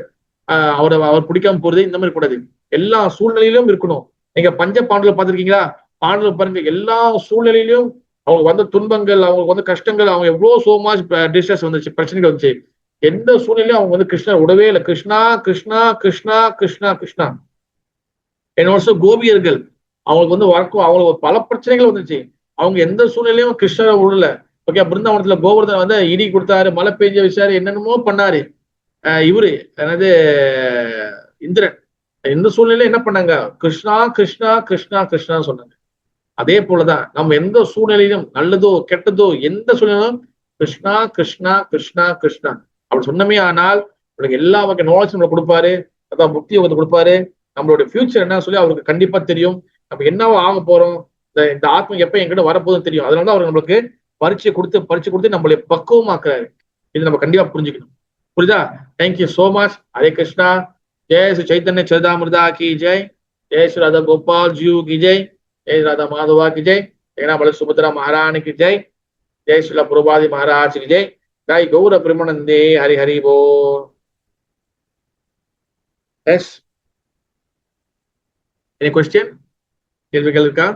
Speaker 1: அவர் பிடிக்காம போறது, இந்த மாதிரி கூடாது. எல்லா சூழ்நிலையிலும் இருக்கணும். நீங்க பஞ்ச பாண்டவ பார்த்திருக்கீங்களா? பாண்டவ பாருங்க, எல்லா சூழ்நிலையிலும் அவங்க வந்த துன்பங்கள், அவங்களுக்கு வந்து கஷ்டங்கள், அவங்க எவ்வளவு சோ மச் டிஸ்ட்ரெஸ் வந்துச்சு, பிரச்சனைகள் வந்துச்சு, எந்த சூழ்நிலையும் அவங்க வந்து கிருஷ்ணர் விடவே இல்லை. கிருஷ்ணா கிருஷ்ணா கிருஷ்ணா கிருஷ்ணா கிருஷ்ணா. அண்ட் ஆல்சோ கோபியர்கள், அவங்களுக்கு வந்து அவங்களுக்கு பல பிரச்சனைகள் வந்துச்சு, அவங்க எந்த சூழ்நிலையும் கிருஷ்ணரை விடல. ஓகே, பிருந்தாவனத்துல கோவர்தன் வந்து இடி கொடுத்தாரு, மழை பெஞ்ச வச்சாரு, என்னென்னமோ பண்ணாரு. இவரு என்னது இந்திரன், எந்த சூழ்நிலையும் என்ன பண்ணாங்க, கிருஷ்ணா கிருஷ்ணா கிருஷ்ணா கிருஷ்ணா சொன்னாங்க. அதே போலதான் நம்ம எந்த சூழ்நிலையிலும், நல்லதோ கெட்டதோ, எந்த சூழ்நிலையும் கிருஷ்ணா கிருஷ்ணா கிருஷ்ணா கிருஷ்ணா அப்படி சொன்னமே ஆனால் உங்களுக்கு எல்லா வகை நாலேஜ் நம்மளை கொடுப்பாரு, அதான் புக்தி வந்து கொடுப்பாரு. நம்மளுடைய ஃபியூச்சர் என்ன சொல்லி அவருக்கு கண்டிப்பா தெரியும். நம்ம என்னவோ ஆக போறோம், இந்த ஆத்மா எப்ப எங்கிட்ட வரப்போதுன்னு தெரியும். அதனாலதான் அவர் நம்மளுக்கு பரீட்சை கொடுத்து நம்மளை பக்குவமாக்குறாரு. இது நம்ம கண்டிப்பா புரிஞ்சுக்கணும். புரியுதா? Thank you so much. Hare Krishna. ஜெய் ஸ்ரீ சைத்தன்ய சரிதாமிர்தா கி ஜெய். ஜெய் ஸ்ரீ ராதா கோபால் ஜியூ கி ஜெய். जय राधा माधवा की जय. जगन्नाथ बल सुभद्रा महारानी की जय. जय श्रीला प्रभुपाद महाराज की जय. ஜாய் கௌர பிரமணந்தே ஹரி ஹரி போ. Yes, any question? கேள்விகள் இருக்கா?